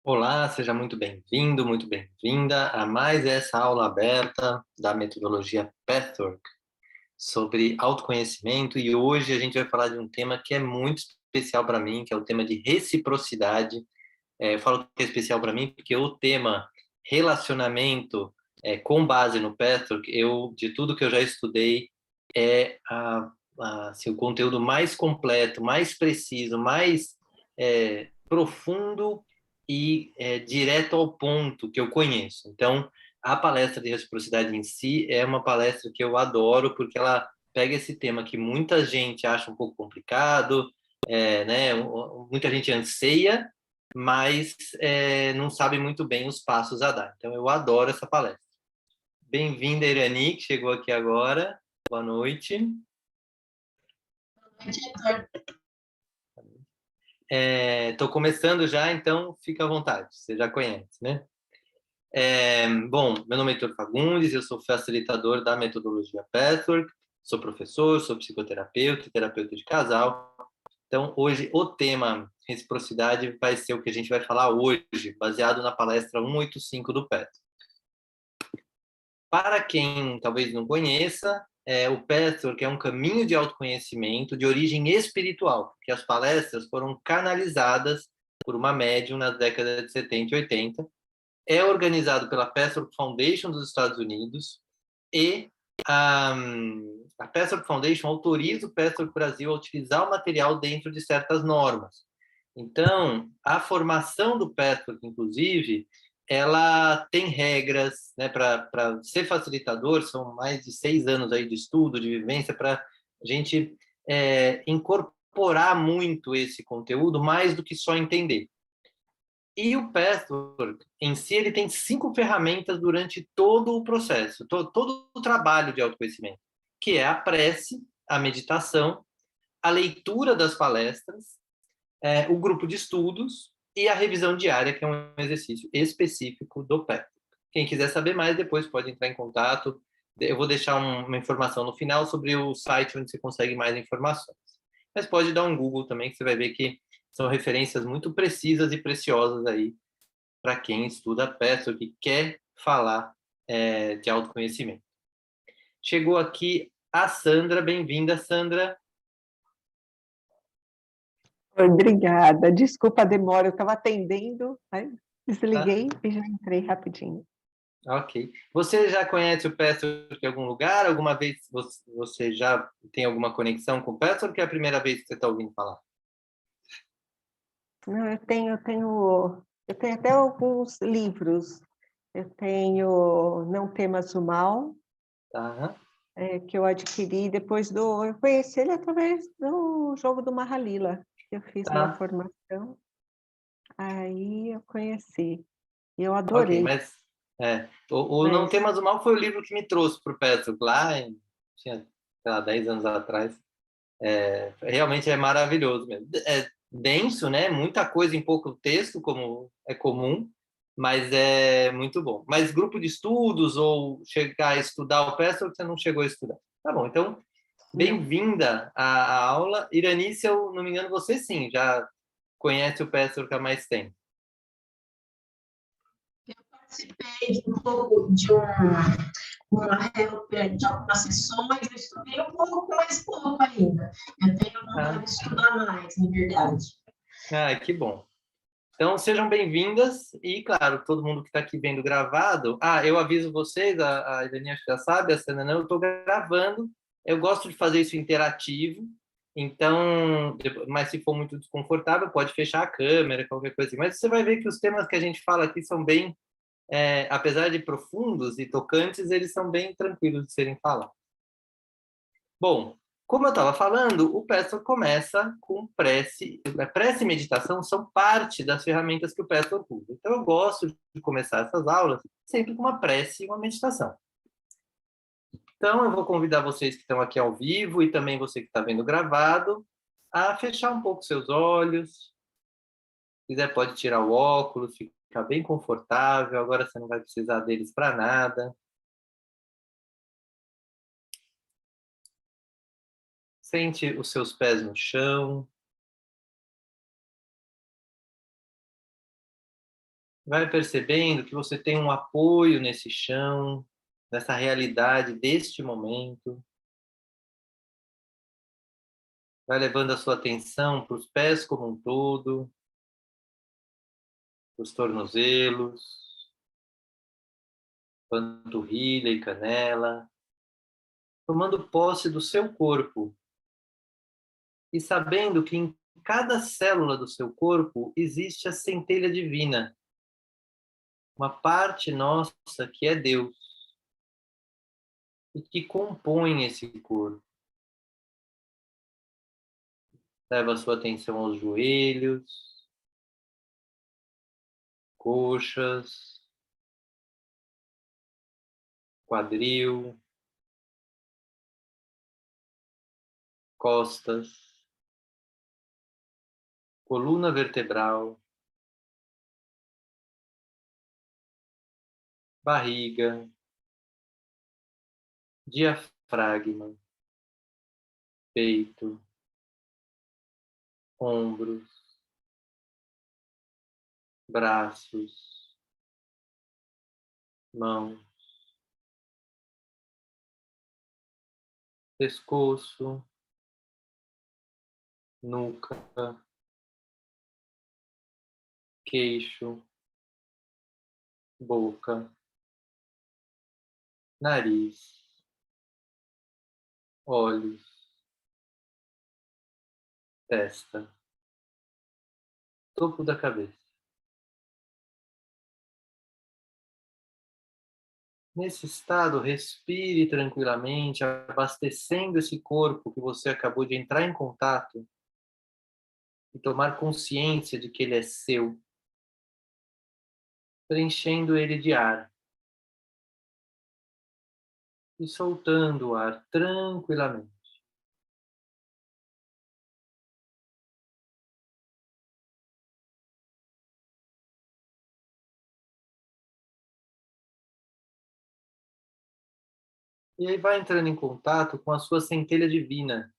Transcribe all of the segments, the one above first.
Olá, seja muito bem-vinda a mais essa aula aberta da metodologia Pathwork sobre autoconhecimento e hoje a gente vai falar de um tema que é muito especial para mim, que é o tema de reciprocidade. Eu falo que é especial para mim porque o tema relacionamento com base no Pathwork, de tudo que eu já estudei, é assim, o conteúdo mais completo, mais preciso, mais profundo e direto ao ponto que eu conheço. Então, a palestra de reciprocidade em si é uma palestra que eu adoro, porque ela pega esse tema que muita gente acha um pouco complicado, né? Muita gente anseia, mas não sabe muito bem os passos a dar. Então, eu adoro essa palestra. Bem-vinda, Irani, que chegou aqui agora. Boa noite. Estou começando já, então fica à vontade, você já conhece, né? Bom, meu nome é Heitor Fagundes, eu sou facilitador da metodologia Pathwork, sou professor, sou psicoterapeuta e terapeuta de casal. Então, hoje, o tema reciprocidade vai ser o que a gente vai falar hoje, baseado na palestra 185 do Pathwork. Para quem talvez não conheça, o Pathwork é um caminho de autoconhecimento de origem espiritual, porque as palestras foram canalizadas por uma médium nas décadas de 70 e 80. É organizado pela Pathwork Foundation dos Estados Unidos e a Pathwork Foundation autoriza o Pathwork Brasil a utilizar o material dentro de certas normas. Então, a formação do Pathwork, inclusive, ela tem regras, né, para ser facilitador, são mais de 6 anos aí de estudo, de vivência, para a gente incorporar muito esse conteúdo, mais do que só entender. E o Pathwork, em si, ele tem 5 ferramentas durante todo o processo, todo o trabalho de autoconhecimento, que é a prece, a meditação, a leitura das palestras, o grupo de estudos e a revisão diária, que é um exercício específico do Pathwork. Quem quiser saber mais, depois pode entrar em contato. Eu vou deixar uma informação no final sobre o site onde você consegue mais informações. Mas pode dar um Google também, que você vai ver que são referências muito precisas e preciosas aí para quem estuda peça, que quer falar de autoconhecimento. Chegou aqui a Sandra, bem-vinda, Sandra. Obrigada, desculpa a demora, eu estava atendendo, aí Tá? desliguei e já entrei rapidinho. Ok. Você já conhece o Petro em algum lugar? Alguma vez você já tem alguma conexão com o Petro, ou que é a primeira vez que você está ouvindo falar? Não, eu tenho até alguns livros. Eu tenho Não Temas o Mal, Tá. que eu adquiri eu conheci ele através do jogo do Mahalila, que eu fiz uma Tá. formação, aí eu conheci, e eu Ok, adorei, mas o Não mas Temas o Mal foi o livro que me trouxe para o Petro, tinha, sei lá, 10 anos atrás. Realmente é maravilhoso mesmo. É denso, né? Muita coisa em pouco texto, como é comum, mas é muito bom. Mas grupo de estudos ou chegar a estudar o Pessoa, você não chegou a estudar. Tá bom, então, não. bem-vinda à aula. Irani, se eu não me engano, você sim, já conhece o Pessoa há mais tempo. Participei um pouco de algumas sessões, eu estudei um pouco, mas pouco ainda. Eu tenho vontade Ah, de estudar mais, na verdade. que bom. Então, sejam bem-vindas e, claro, todo mundo que está aqui vendo gravado. Eu aviso vocês, a Irani acho que já sabe, a Sana não, eu estou gravando. Eu gosto de fazer isso interativo, então, mas se for muito desconfortável, pode fechar a câmera, qualquer coisa assim. Mas você vai ver que os temas que a gente fala aqui são bem, apesar de profundos e tocantes, eles são bem tranquilos de serem falados. Bom, como eu estava falando, o Pessoa começa com prece. Prece e meditação são parte das ferramentas que o Pessoa usa. Então, eu gosto de começar essas aulas sempre com uma prece e uma meditação. Então, eu vou convidar vocês que estão aqui ao vivo e também você que está vendo gravado a fechar um pouco seus olhos. Se quiser, pode tirar o óculos, ficar bem confortável. Agora você não vai precisar deles para nada. Sente os seus pés no chão. Vai percebendo que você tem um apoio nesse chão, nessa realidade deste momento. Vai levando a sua atenção para os pés como um todo, os tornozelos, panturrilha e canela, tomando posse do seu corpo e sabendo que em cada célula do seu corpo existe a centelha divina, uma parte nossa que é Deus e que compõe esse corpo. Leva a sua atenção aos joelhos, coxas, quadril, costas, coluna vertebral, barriga, diafragma, peito, ombros, braços, mãos, pescoço, nuca, queixo, boca, nariz, olhos, testa, topo da cabeça. Nesse estado, respire tranquilamente, abastecendo esse corpo que você acabou de entrar em contato e tomar consciência de que ele é seu, preenchendo ele de ar e soltando o ar tranquilamente. E aí vai entrando em contato com a sua centelha divina,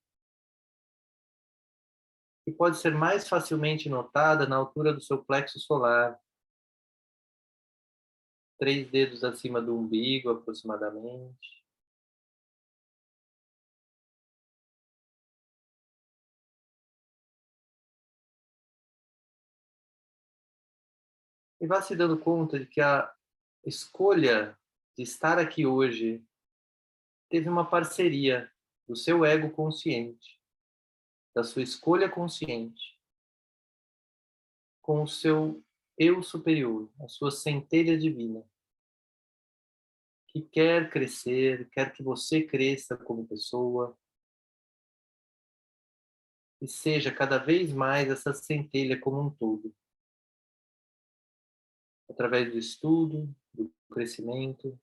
que pode ser mais facilmente notada na altura do seu plexo solar, 3 dedos acima do umbigo, aproximadamente. E vá se dando conta de que a escolha de estar aqui hoje teve uma parceria do seu ego consciente, da sua escolha consciente, com o seu eu superior, a sua centelha divina, que quer crescer, quer que você cresça como pessoa e seja cada vez mais essa centelha como um todo, através do estudo, do crescimento.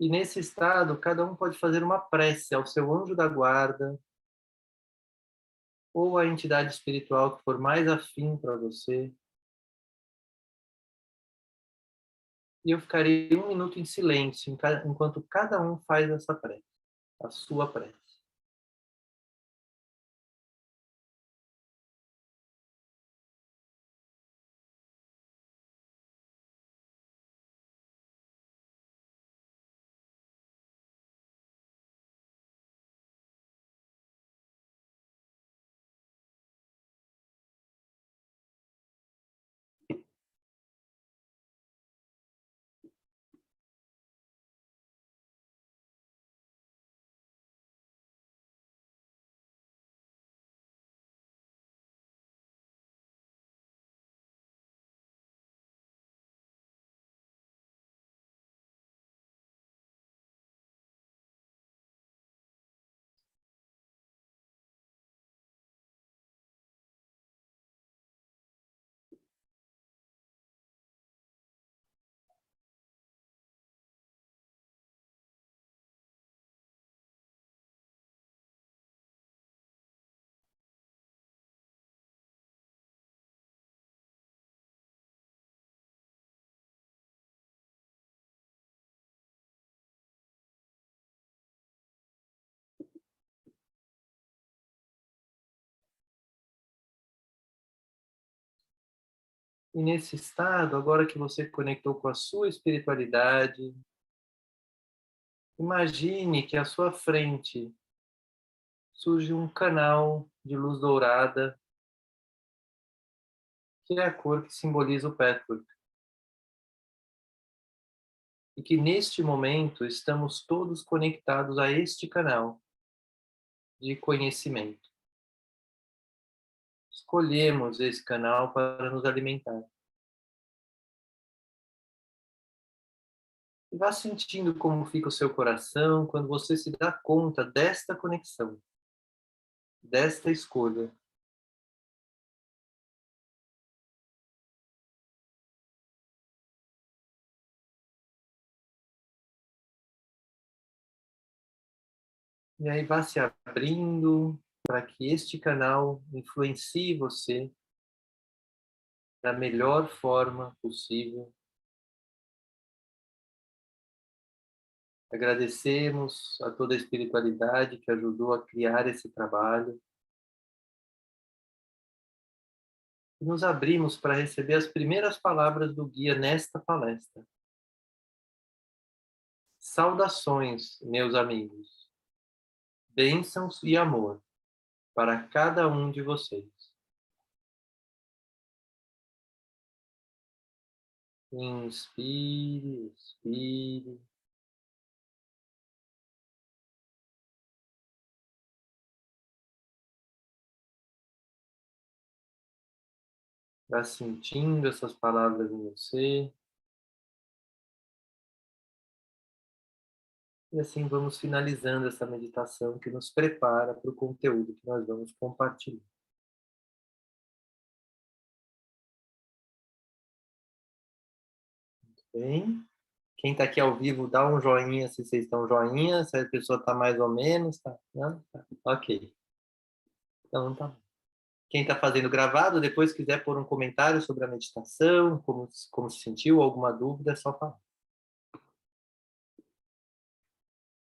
E nesse estado, cada um pode fazer uma prece ao seu anjo da guarda ou à entidade espiritual que for mais afim para você. E eu ficarei 1 minuto em silêncio enquanto cada um faz essa prece, a sua prece. E nesse estado, agora que você conectou com a sua espiritualidade, imagine que à sua frente surge um canal de luz dourada, que é a cor que simboliza o patchwork. E que neste momento estamos todos conectados a este canal de conhecimento. Escolhemos esse canal para nos alimentar. E vá sentindo como fica o seu coração quando você se dá conta desta conexão, desta escolha. E aí vá se abrindo para que este canal influencie você da melhor forma possível. Agradecemos a toda a espiritualidade que ajudou a criar esse trabalho. E nos abrimos para receber as primeiras palavras do guia nesta palestra. Saudações, meus amigos. Bênçãos e amor para cada um de vocês. Inspire, expire. Vá sentindo essas palavras em você. E assim vamos finalizando essa meditação que nos prepara para o conteúdo que nós vamos compartilhar. Muito bem. Quem está aqui ao vivo, dá um joinha se vocês estão joinha, se a pessoa está mais ou menos, tá? Não? Tá. Ok. Então tá bom. Quem está fazendo gravado, depois quiser pôr um comentário sobre a meditação, como se sentiu, alguma dúvida, é só falar.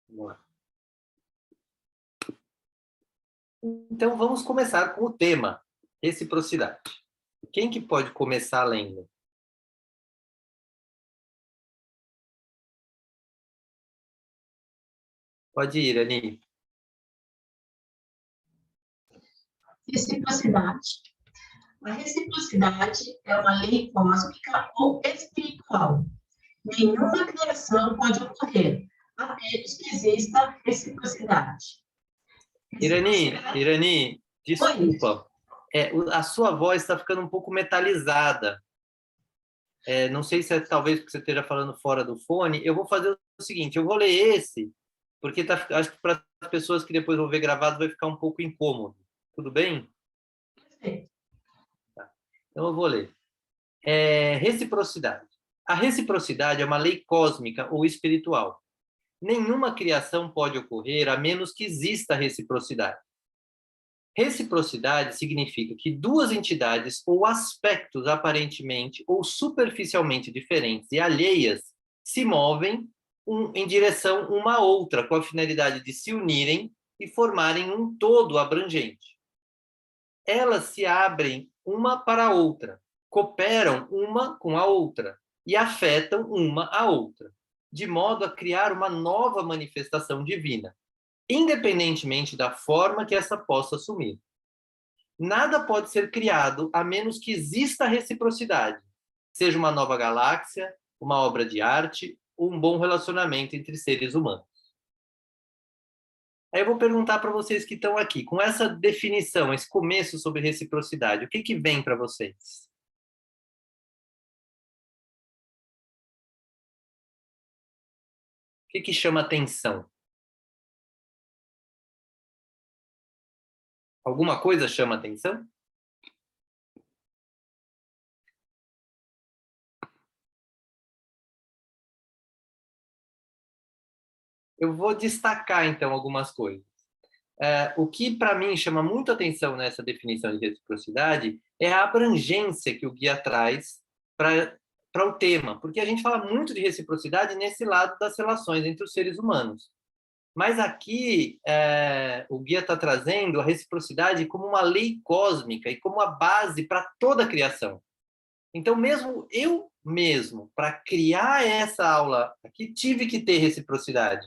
Vamos lá. Então vamos começar com o tema, reciprocidade. Quem que pode começar lendo? Pode ir, Ani. Reciprocidade. A reciprocidade é uma lei cósmica ou espiritual. Nenhuma criação pode ocorrer, a menos que exista reciprocidade. Irani, desculpa. A sua voz está ficando um pouco metalizada. Não sei se é talvez porque você esteja falando fora do fone. Eu vou fazer o seguinte, eu vou ler esse, porque acho que para as pessoas que depois vão ver gravado vai ficar um pouco incômodo. Tudo bem? Perfeito. Tá. Então eu vou ler. Reciprocidade. A reciprocidade é uma lei cósmica ou espiritual. Nenhuma criação pode ocorrer a menos que exista reciprocidade. Reciprocidade significa que duas entidades ou aspectos aparentemente ou superficialmente diferentes e alheias se movem em direção uma à outra, com a finalidade de se unirem e formarem um todo abrangente. Elas se abrem uma para a outra, cooperam uma com a outra e afetam uma a outra, de modo a criar uma nova manifestação divina, independentemente da forma que essa possa assumir. Nada pode ser criado a menos que exista reciprocidade, seja uma nova galáxia, uma obra de arte ou um bom relacionamento entre seres humanos. Aí eu vou perguntar para vocês que estão aqui, com essa definição, esse começo sobre reciprocidade, o que que vem para vocês? O que que chama atenção? Alguma coisa chama atenção? Eu vou destacar, então, algumas coisas. O que, para mim, chama muito atenção nessa definição de reciprocidade é a abrangência que o guia traz para o tema, porque a gente fala muito de reciprocidade nesse lado das relações entre os seres humanos. Mas aqui, o guia está trazendo a reciprocidade como uma lei cósmica e como a base para toda a criação. Então, mesmo, para criar essa aula aqui, tive que ter reciprocidade.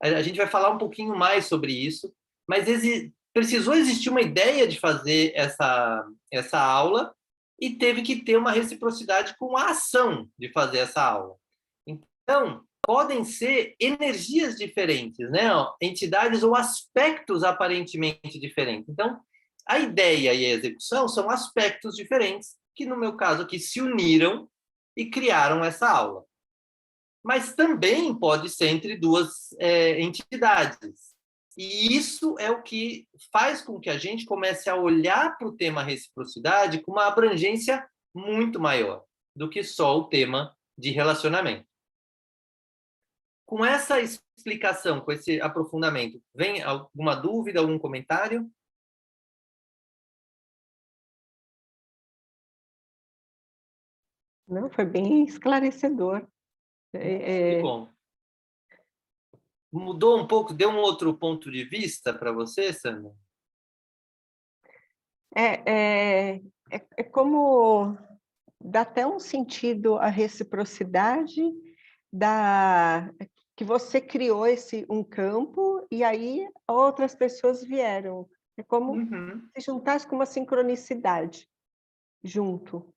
A gente vai falar um pouquinho mais sobre isso, mas precisou existir uma ideia de fazer essa aula e teve que ter uma reciprocidade com a ação de fazer essa aula. Então, podem ser energias diferentes, né? Entidades ou aspectos aparentemente diferentes. Então, a ideia e a execução são aspectos diferentes que, no meu caso aqui, se uniram e criaram essa aula. Mas também pode ser entre duas entidades. E isso é o que faz com que a gente comece a olhar para o tema reciprocidade com uma abrangência muito maior do que só o tema de relacionamento. Com essa explicação, com esse aprofundamento, vem alguma dúvida, algum comentário? Não, foi bem esclarecedor. Que bom. Mudou um pouco, deu um outro ponto de vista para você, Sandra? É como dá até um sentido à reciprocidade que você criou um campo e aí outras pessoas vieram. É como se juntasse com uma sincronicidade junto.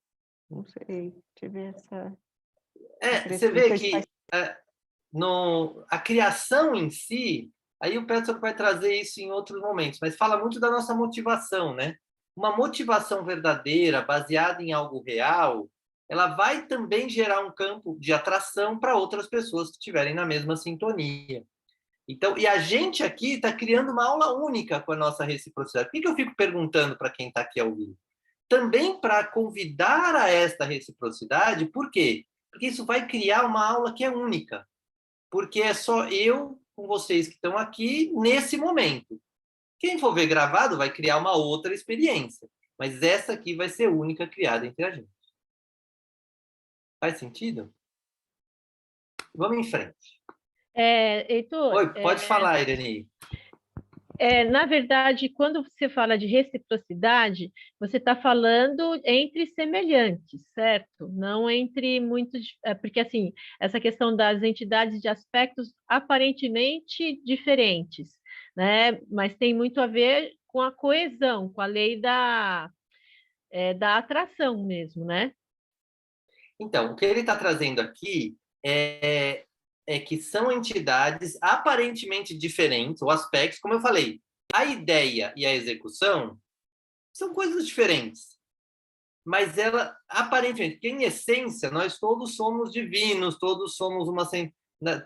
Não sei, tive essa Você vê que a criação em si, aí o Peterson vai trazer isso em outros momentos, mas fala muito da nossa motivação, né? Uma motivação verdadeira, baseada em algo real, ela vai também gerar um campo de atração para outras pessoas que estiverem na mesma sintonia. Então, e a gente aqui está criando uma aula única com a nossa reciprocidade. Por que eu fico perguntando para quem está aqui ao vivo? Também para convidar a esta reciprocidade, por quê? Porque isso vai criar uma aula que é única. Porque é só eu com vocês que estão aqui nesse momento. Quem for ver gravado vai criar uma outra experiência. Mas essa aqui vai ser única criada entre a gente. Faz sentido? Vamos em frente. Heitor, Oi, pode falar, Irene. Na verdade, quando você fala de reciprocidade, você está falando entre semelhantes, certo? Não entre muitos, porque assim, essa questão das entidades de aspectos aparentemente diferentes, né? Mas tem muito a ver com a coesão, com a lei da atração mesmo, né? Então, o que ele está trazendo aqui é que são entidades aparentemente diferentes, ou aspectos, como eu falei, a ideia e a execução são coisas diferentes. Mas ela, aparentemente, porque em essência, nós todos somos divinos, todos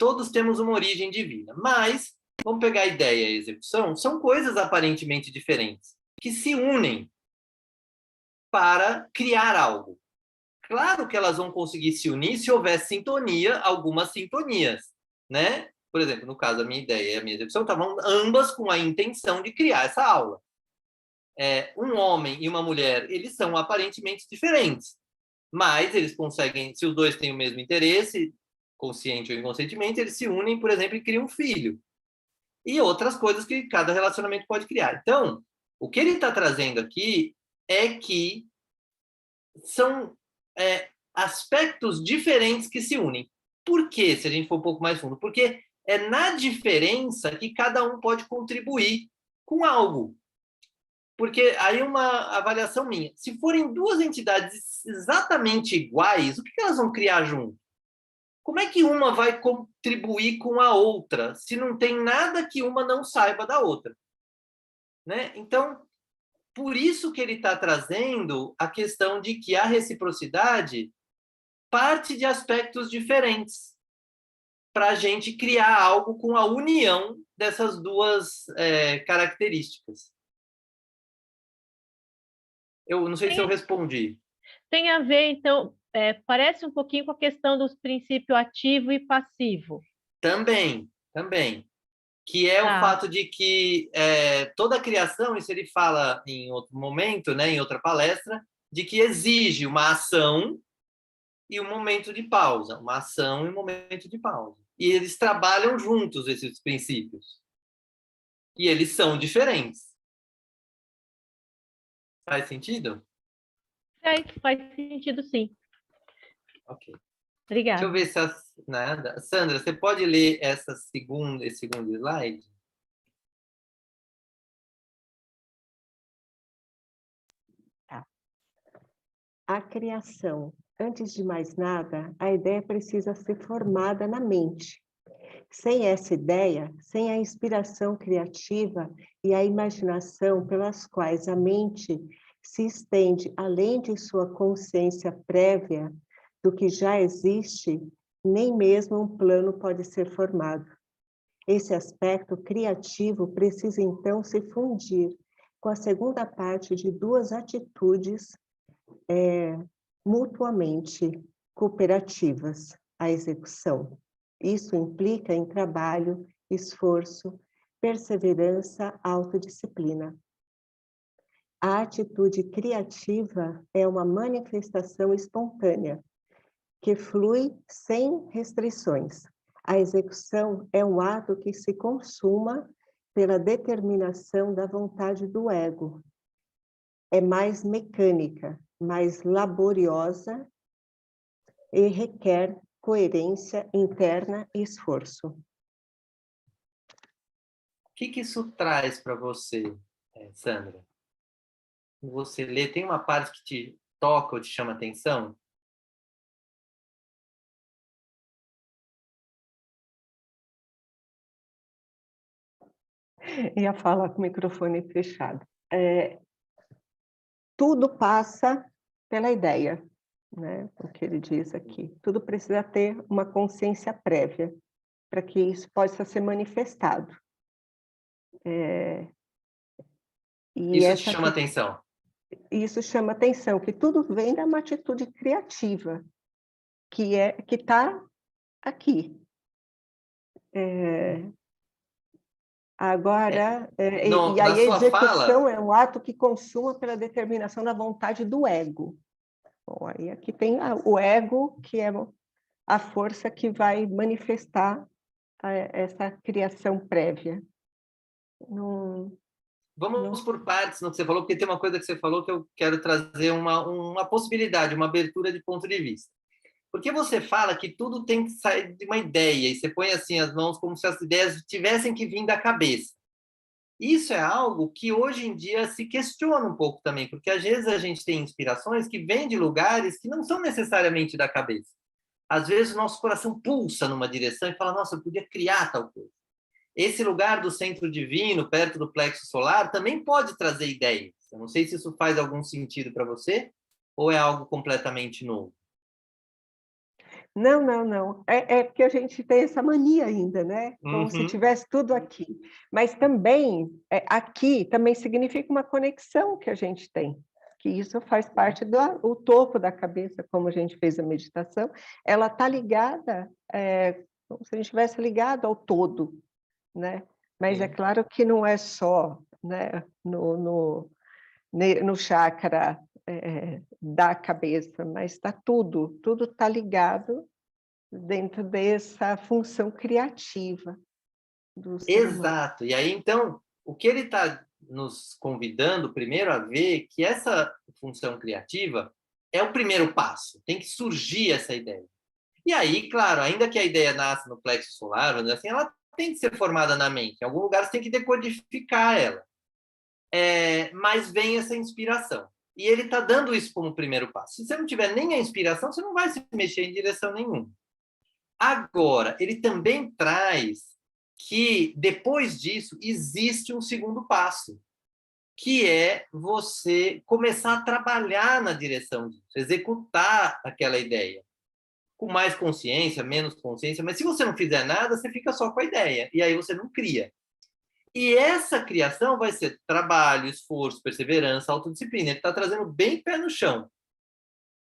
todos temos uma origem divina. Mas, vamos pegar a ideia e a execução, são coisas aparentemente diferentes, que se unem para criar algo. Claro que elas vão conseguir se unir se houver sintonia, algumas sintonias, né? Por exemplo, no caso, a minha ideia e a minha execução estavam ambas com a intenção de criar essa aula. Um homem e uma mulher, eles são aparentemente diferentes, mas eles conseguem, se os dois têm o mesmo interesse, consciente ou inconscientemente, eles se unem, por exemplo, e criam um filho. E outras coisas que cada relacionamento pode criar. Então, o que ele está trazendo aqui é que são aspectos diferentes que se unem. Por quê, se a gente for um pouco mais fundo? Porque é na diferença que cada um pode contribuir com algo. Porque aí uma avaliação minha. Se forem duas entidades exatamente iguais, o que elas vão criar junto? Como é que uma vai contribuir com a outra, se não tem nada que uma não saiba da outra? Né? Então, por isso que ele está trazendo a questão de que a reciprocidade parte de aspectos diferentes para a gente criar algo com a união dessas duas características. Eu não sei se eu respondi. Tem a ver, então, parece um pouquinho com a questão dos princípios ativo e passivo. Também. Que é o fato de que toda a criação, isso ele fala em outro momento, né, em outra palestra, de que exige uma ação e um momento de pausa. Uma ação e um momento de pausa. E eles trabalham juntos, esses princípios. E eles são diferentes. Faz sentido? Faz sentido, sim. Ok. Obrigada. Deixa eu ver se nada. Sandra, você pode ler esse segundo slide? Tá. A criação. Antes de mais nada, a ideia precisa ser formada na mente. Sem essa ideia, sem a inspiração criativa e a imaginação pelas quais a mente se estende além de sua consciência prévia do que já existe, nem mesmo um plano pode ser formado. Esse aspecto criativo precisa, então, se fundir com a segunda parte de duas atitudes mutuamente cooperativas, a execução. Isso implica em trabalho, esforço, perseverança, autodisciplina. A atitude criativa é uma manifestação espontânea, que flui sem restrições. A execução é um ato que se consuma pela determinação da vontade do ego. É mais mecânica, mais laboriosa e requer coerência interna e esforço. O que isso traz para você, Sandra? Você lê, tem uma parte que te toca ou te chama atenção? Ia falar com o microfone fechado. Tudo passa pela ideia, né? O que ele diz aqui. Tudo precisa ter uma consciência prévia para que isso possa ser manifestado. Isso te chama atenção? Isso chama atenção, que tudo vem de uma atitude criativa, que está aqui. Agora, e aí a execução é um ato que consuma pela determinação da vontade do ego. Bom, aí aqui tem o ego, que é a força que vai manifestar essa criação prévia. Vamos por partes no que você falou, porque tem uma coisa que você falou que eu quero trazer uma possibilidade, uma abertura de ponto de vista. Porque você fala que tudo tem que sair de uma ideia, e você põe assim as mãos como se as ideias tivessem que vir da cabeça. Isso é algo que hoje em dia se questiona um pouco também, porque às vezes a gente tem inspirações que vêm de lugares que não são necessariamente da cabeça. Às vezes o nosso coração pulsa numa direção e fala, nossa, eu podia criar tal coisa. Esse lugar do centro divino, perto do plexo solar, também pode trazer ideias. Eu não sei se isso faz algum sentido para você, ou é algo completamente novo. Não. É porque a gente tem essa mania ainda, né? Como se tivesse tudo aqui. Mas também, aqui também significa uma conexão que a gente tem. Que isso faz parte do topo da cabeça, como a gente fez a meditação. Ela está ligada, como se a gente estivesse ligado ao todo, né? Mas é claro que não é só, né, no chakra da cabeça, mas está tudo está ligado dentro dessa função criativa do ser humano. Exato. E aí, então, o que ele está nos convidando primeiro a ver que essa função criativa é o primeiro passo, tem que surgir essa ideia. E aí, claro, ainda que a ideia nasça no plexo solar, vamos dizer assim, ela tem que ser formada na mente. Em algum lugar você tem que decodificar ela. Mas vem essa inspiração. E ele está dando isso como primeiro passo. Se você não tiver nem a inspiração, você não vai se mexer em direção nenhuma. Agora, ele também traz que, depois disso, existe um segundo passo, que é você começar a trabalhar na direção disso, executar aquela ideia. Com mais consciência, menos consciência, mas se você não fizer nada, você fica só com a ideia, e aí você não cria. E essa criação vai ser trabalho, esforço, perseverança, autodisciplina. Ele está trazendo bem pé no chão.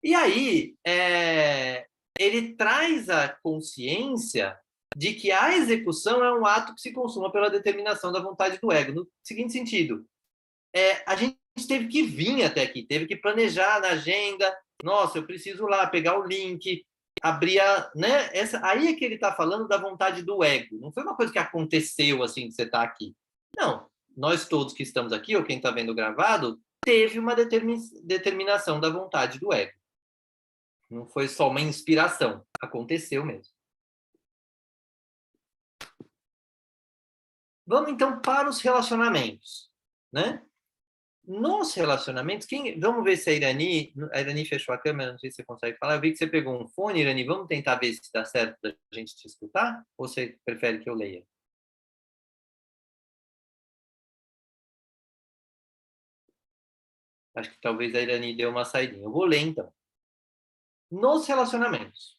E aí, ele traz a consciência de que a execução é um ato que se consuma pela determinação da vontade do ego. No seguinte sentido, a gente teve que vir até aqui, teve que planejar na agenda. Nossa, eu preciso lá pegar o link, abrir né? Aí é que ele está falando da vontade do ego. Não foi uma coisa que aconteceu assim, de você estar aqui. Não, nós todos que estamos aqui, ou quem está vendo gravado, teve uma determinação da vontade do ego. Não foi só uma inspiração, aconteceu mesmo. Vamos então para os relacionamentos, né? Nos relacionamentos, vamos ver se a Irani fechou a câmera, não sei se você consegue falar. Eu vi que você pegou um fone, Irani, vamos tentar ver se dá certo da gente te escutar? Ou você prefere que eu leia? Acho que talvez a Irani deu uma saidinha. Eu vou ler então. Nos relacionamentos,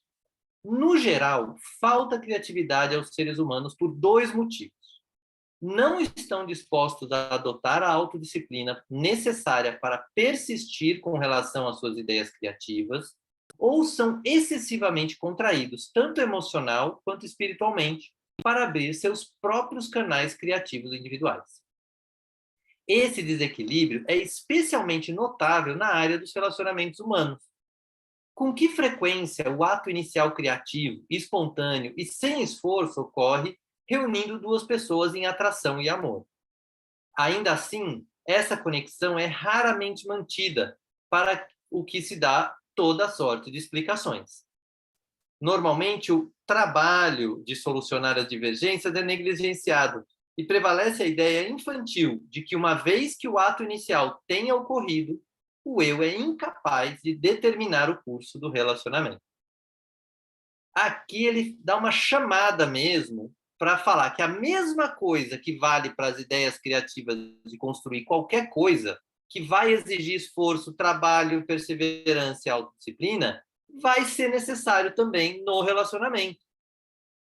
no geral, falta criatividade aos seres humanos por 2 motivos. Não estão dispostos a adotar a autodisciplina necessária para persistir com relação às suas ideias criativas, ou são excessivamente contraídos, tanto emocional quanto espiritualmente, para abrir seus próprios canais criativos individuais. Esse desequilíbrio é especialmente notável na área dos relacionamentos humanos. Com que frequência o ato inicial criativo, espontâneo e sem esforço ocorre reunindo 2 pessoas em atração e amor? Ainda assim, essa conexão é raramente mantida, para o que se dá toda sorte de explicações. Normalmente, o trabalho de solucionar as divergências é negligenciado e prevalece a ideia infantil de que, uma vez que o ato inicial tenha ocorrido, o eu é incapaz de determinar o curso do relacionamento. Aqui ele dá uma chamada mesmo para falar que a mesma coisa que vale para as ideias criativas de construir qualquer coisa, que vai exigir esforço, trabalho, perseverança e autodisciplina, vai ser necessário também no relacionamento.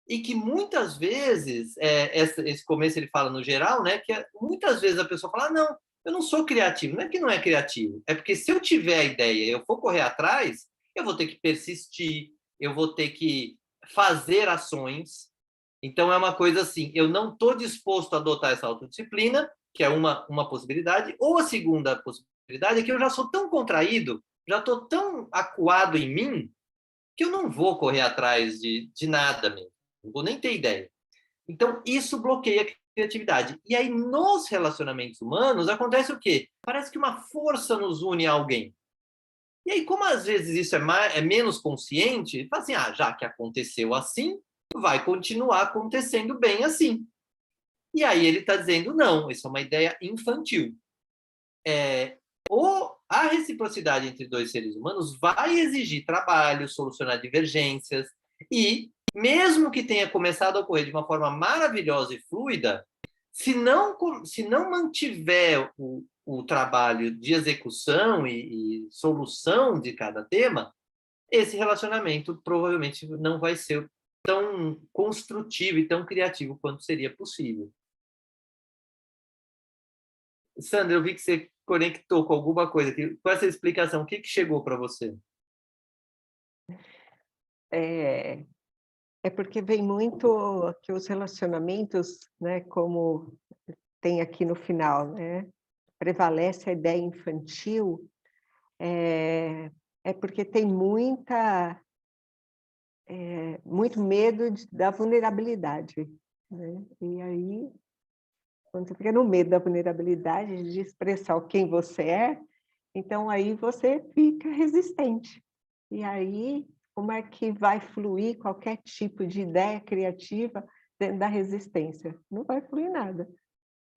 E que muitas vezes, esse começo ele fala no geral, né, que muitas vezes a pessoa fala, não, eu não sou criativo. Não é que não é criativo, é porque se eu tiver a ideia e eu for correr atrás, eu vou ter que persistir, eu vou ter que fazer ações. Então, é uma coisa assim, eu não estou disposto a adotar essa autodisciplina, que é uma possibilidade, ou a segunda possibilidade é que eu já sou tão contraído, já estou tão acuado em mim, que eu não vou correr atrás de nada mesmo, não vou nem ter ideia. Então, isso bloqueia a criatividade. E aí, nos relacionamentos humanos, acontece o quê? Parece que uma força nos une a alguém. E aí, como às vezes isso é menos consciente, fala assim, já que aconteceu assim, vai continuar acontecendo bem assim. E aí ele está dizendo, não, isso é uma ideia infantil. A reciprocidade entre 2 seres humanos vai exigir trabalho, solucionar divergências, e mesmo que tenha começado a ocorrer de uma forma maravilhosa e fluida, se não mantiver o trabalho de execução e solução de cada tema, esse relacionamento provavelmente não vai ser tão construtivo e tão criativo quanto seria possível. Sandra, eu vi que você conectou com alguma coisa aqui. Com essa explicação, o que chegou para você? É porque vem muito que os relacionamentos, né, como tem aqui no final, né, prevalece a ideia infantil, é porque tem muito medo da vulnerabilidade, né? E aí, quando você fica no medo da vulnerabilidade, de expressar quem você é, então aí você fica resistente. E aí, como é que vai fluir qualquer tipo de ideia criativa dentro da resistência? Não vai fluir nada.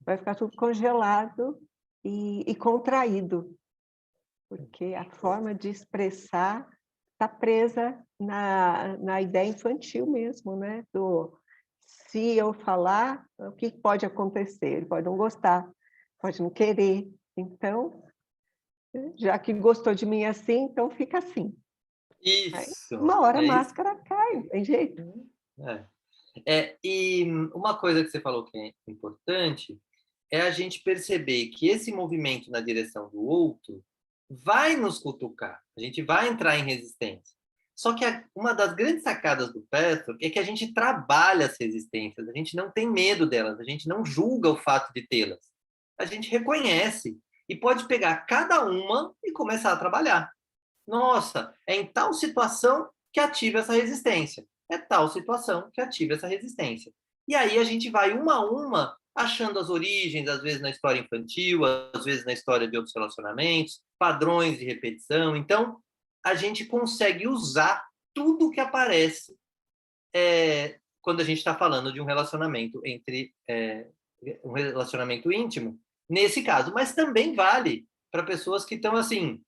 Vai ficar tudo congelado e contraído, porque a forma de expressar está presa na ideia infantil mesmo, né? Se eu falar, o que pode acontecer? Ele pode não gostar, pode não querer. Então, já que gostou de mim assim, então fica assim. Isso. Aí, uma hora a máscara cai, não tem jeito. E uma coisa que você falou que é importante é a gente perceber que esse movimento na direção do outro vai nos cutucar, a gente vai entrar em resistência. Só que uma das grandes sacadas do Pestor é que a gente trabalha as resistências, a gente não tem medo delas, a gente não julga o fato de tê-las. A gente reconhece e pode pegar cada uma e começar a trabalhar. Nossa, é em tal situação que ativa essa resistência. É tal situação que ativa essa resistência. E aí a gente vai uma a uma achando as origens, às vezes na história infantil, às vezes na história de outros relacionamentos, padrões de repetição. Então, a gente consegue usar tudo que aparece quando a gente está falando de um relacionamento um relacionamento íntimo, nesse caso. Mas também vale para pessoas que estão assim,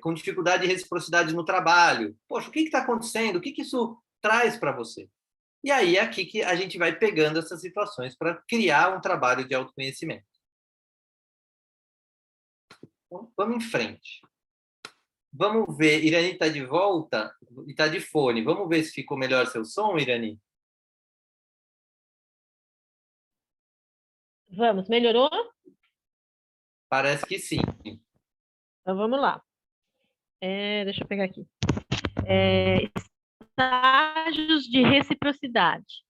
com dificuldade de reciprocidade no trabalho. Poxa, o que está acontecendo? O que isso traz para você? E aí é aqui que a gente vai pegando essas situações para criar um trabalho de autoconhecimento. Então, vamos em frente. Vamos ver, Irani está de volta e está de fone. Vamos ver se ficou melhor seu som, Irani? Vamos, melhorou? Parece que sim. Então vamos lá. Deixa eu pegar aqui. Estágios de reciprocidade.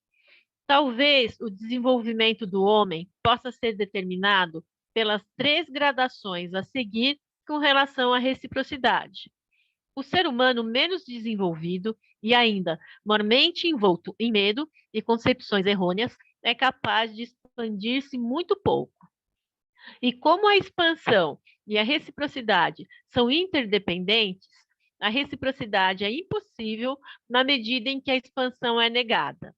Talvez o desenvolvimento do homem possa ser determinado pelas 3 gradações a seguir com relação à reciprocidade. O ser humano menos desenvolvido e ainda mormente envolto em medo e concepções errôneas é capaz de expandir-se muito pouco. E como a expansão e a reciprocidade são interdependentes, a reciprocidade é impossível na medida em que a expansão é negada.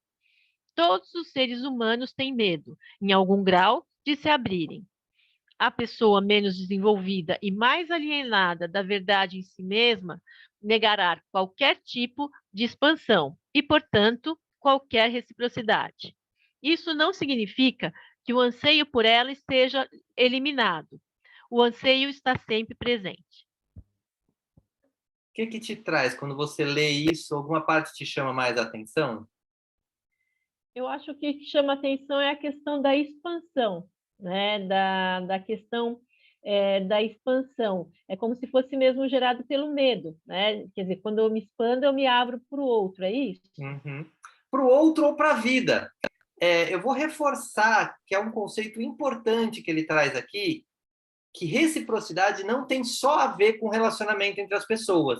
Todos os seres humanos têm medo, em algum grau, de se abrirem. A pessoa menos desenvolvida e mais alienada da verdade em si mesma negará qualquer tipo de expansão e, portanto, qualquer reciprocidade. Isso não significa que o anseio por ela esteja eliminado. O anseio está sempre presente. O que te traz quando você lê isso? Alguma parte te chama mais a atenção? Eu acho que o que chama atenção é a questão da expansão, né? Da questão da expansão. É como se fosse mesmo gerado pelo medo, né? Quer dizer, quando eu me expando, eu me abro para o outro, é isso? Uhum. Para o outro ou para a vida. Eu vou reforçar que é um conceito importante que ele traz aqui, que reciprocidade não tem só a ver com relacionamento entre as pessoas,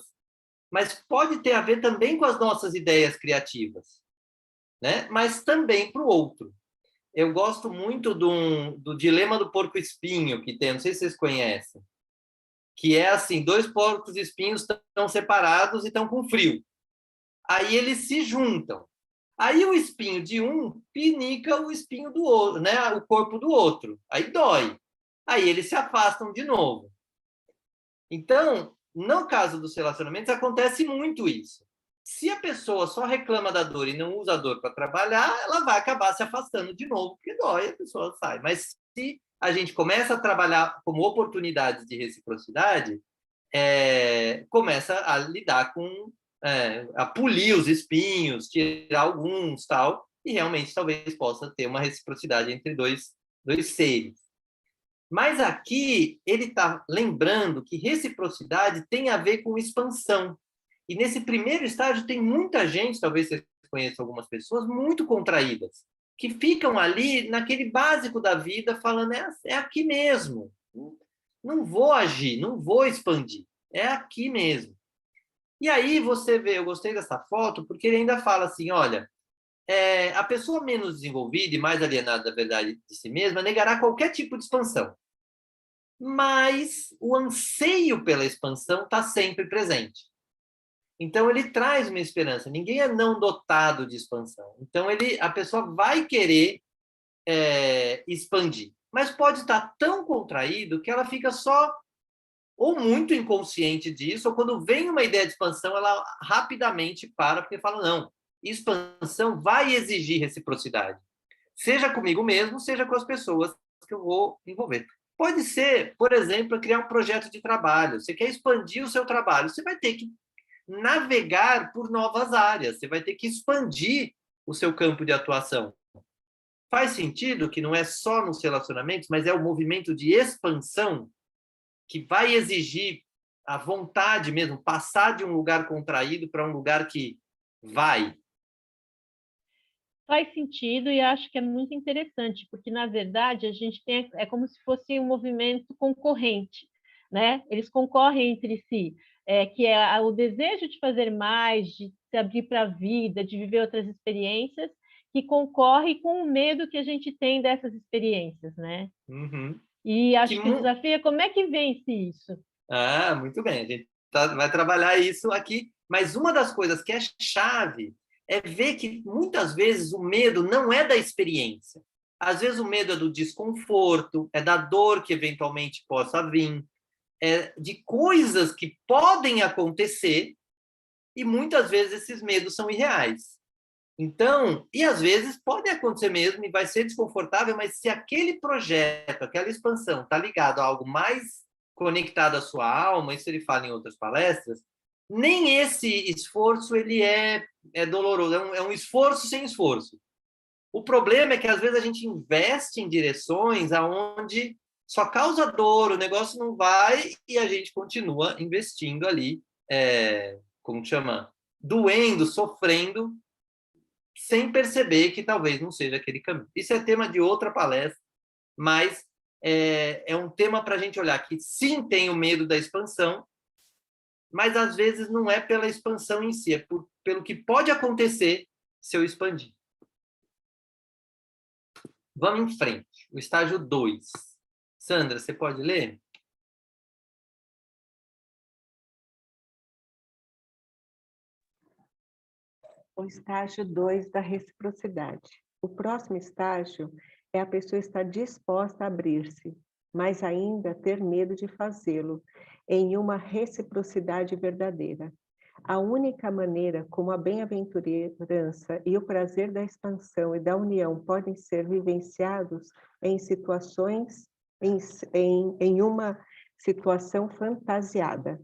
mas pode ter a ver também com as nossas ideias criativas, né? Mas também para o outro. Eu gosto muito do dilema do porco-espinho que tem, não sei se vocês conhecem, que é assim, 2 porcos-espinhos estão separados e estão com frio. Aí eles se juntam. Aí o espinho de um pinica o espinho do outro, né? O corpo do outro. Aí dói. Aí eles se afastam de novo. Então, no caso dos relacionamentos, acontece muito isso. Se a pessoa só reclama da dor e não usa a dor para trabalhar, ela vai acabar se afastando de novo, porque dói, a pessoa sai. Mas se a gente começa a trabalhar como oportunidades de reciprocidade, começa a lidar com, a polir os espinhos, tirar alguns, tal, e realmente talvez possa ter uma reciprocidade entre dois seres. Mas aqui ele está lembrando que reciprocidade tem a ver com expansão. E nesse primeiro estágio tem muita gente, talvez vocês conheçam algumas pessoas, muito contraídas, que ficam ali naquele básico da vida, falando, é aqui mesmo. Não vou agir, não vou expandir. É aqui mesmo. E aí você vê, eu gostei dessa foto, porque ele ainda fala assim, olha, a pessoa menos desenvolvida e mais alienada da verdade de si mesma negará qualquer tipo de expansão. Mas o anseio pela expansão está sempre presente. Então, ele traz uma esperança. Ninguém é não dotado de expansão. Então, a pessoa vai querer expandir. Mas pode estar tão contraído que ela fica só ou muito inconsciente disso, ou quando vem uma ideia de expansão, ela rapidamente para, porque fala, não, expansão vai exigir reciprocidade. Seja comigo mesmo, seja com as pessoas que eu vou envolver. Pode ser, por exemplo, criar um projeto de trabalho. Você quer expandir o seu trabalho, você vai ter que navegar por novas áreas, você vai ter que expandir o seu campo de atuação. Faz sentido que não é só nos relacionamentos, mas é o movimento de expansão que vai exigir a vontade mesmo, passar de um lugar contraído para um lugar que vai. Faz sentido e acho que é muito interessante, porque, na verdade, a gente tem, é como se fosse um movimento concorrente, né? Eles concorrem entre si, que é o desejo de fazer mais, de se abrir para a vida, de viver outras experiências, que concorre com o medo que a gente tem dessas experiências, né? Uhum. E acho que o desafio é como é que vence isso. Ah, muito bem. A gente vai trabalhar isso aqui. Mas uma das coisas que é chave é ver que muitas vezes o medo não é da experiência. Às vezes o medo é do desconforto, é da dor que eventualmente possa vir, é de coisas que podem acontecer e muitas vezes esses medos são irreais. Então, e às vezes pode acontecer mesmo e vai ser desconfortável, mas se aquele projeto, aquela expansão está ligado a algo mais conectado à sua alma, isso ele fala em outras palestras, nem esse esforço ele é doloroso, é um esforço sem esforço. O problema é que às vezes a gente investe em direções aonde só causa dor, o negócio não vai e a gente continua investindo ali, como chama? Doendo, sofrendo, sem perceber que talvez não seja aquele caminho. Isso é tema de outra palestra, mas é um tema para a gente olhar que sim tem o medo da expansão, mas às vezes não é pela expansão em si, é pelo que pode acontecer se eu expandir. Vamos em frente. O estágio 2. Sandra, você pode ler? O estágio 2 da reciprocidade. O próximo estágio é a pessoa estar disposta a abrir-se, mas ainda ter medo de fazê-lo, em uma reciprocidade verdadeira. A única maneira como a bem-aventurança e o prazer da expansão e da união podem ser vivenciados em situações, em uma situação fantasiada.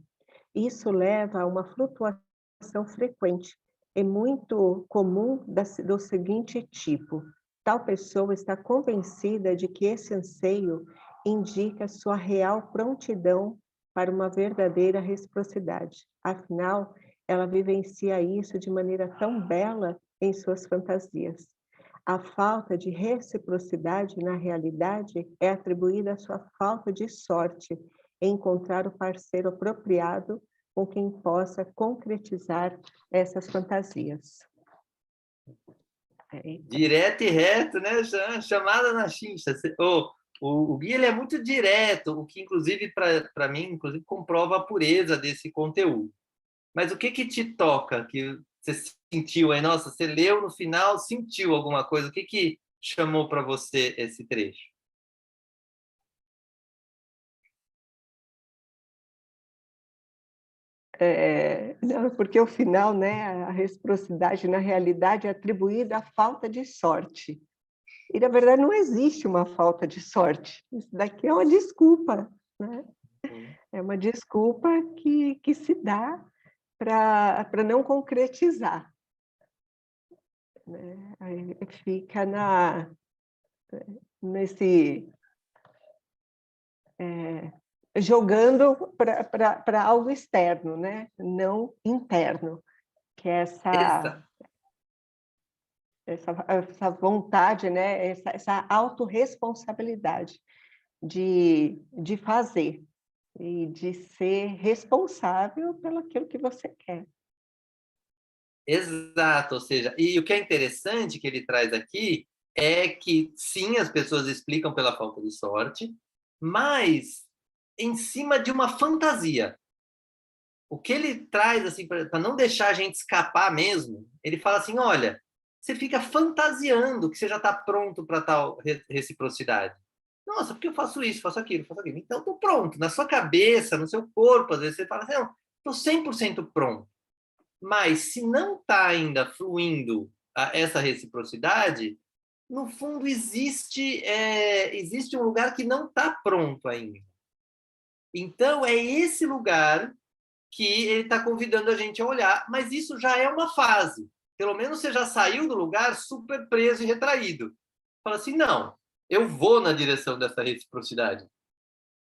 Isso leva a uma flutuação frequente, é muito comum do seguinte tipo: tal pessoa está convencida de que esse anseio indica sua real prontidão para uma verdadeira reciprocidade. Afinal, ela vivencia isso de maneira tão bela em suas fantasias. A falta de reciprocidade na realidade é atribuída à sua falta de sorte em encontrar o parceiro apropriado com quem possa concretizar essas fantasias. Direto e reto, né? Chamada na chincha. O Gui ele é muito direto, o que, inclusive, para mim, inclusive, comprova a pureza desse conteúdo. Mas o que te toca, que você sentiu aí? Nossa, você leu no final, sentiu alguma coisa? O que chamou para você esse trecho? Não, porque o final, né, a reciprocidade, na realidade, é atribuída à falta de sorte. E, na verdade, não existe uma falta de sorte. Isso daqui é uma desculpa, né? É uma desculpa que se dá para não concretizar. Né? Aí fica nesse... jogando para algo externo, né? Não interno, que é essa vontade, né? essa autorresponsabilidade de fazer e de ser responsável pelo aquilo que você quer. Exato, ou seja, e o que é interessante que ele traz aqui é que, sim, as pessoas explicam pela falta de sorte, mas em cima de uma fantasia. O que ele traz, assim, para não deixar a gente escapar mesmo, ele fala assim, olha, você fica fantasiando que você já está pronto para tal reciprocidade. Nossa, porque eu faço isso, faço aquilo, faço aquilo. Então, estou pronto. Na sua cabeça, no seu corpo, às vezes você fala assim, não, estou 100% pronto. Mas se não está ainda fluindo essa reciprocidade, no fundo existe um lugar que não está pronto ainda. Então, é esse lugar que ele está convidando a gente a olhar, mas isso já é uma fase. Pelo menos você já saiu do lugar super preso e retraído. Fala assim, não, eu vou na direção dessa reciprocidade.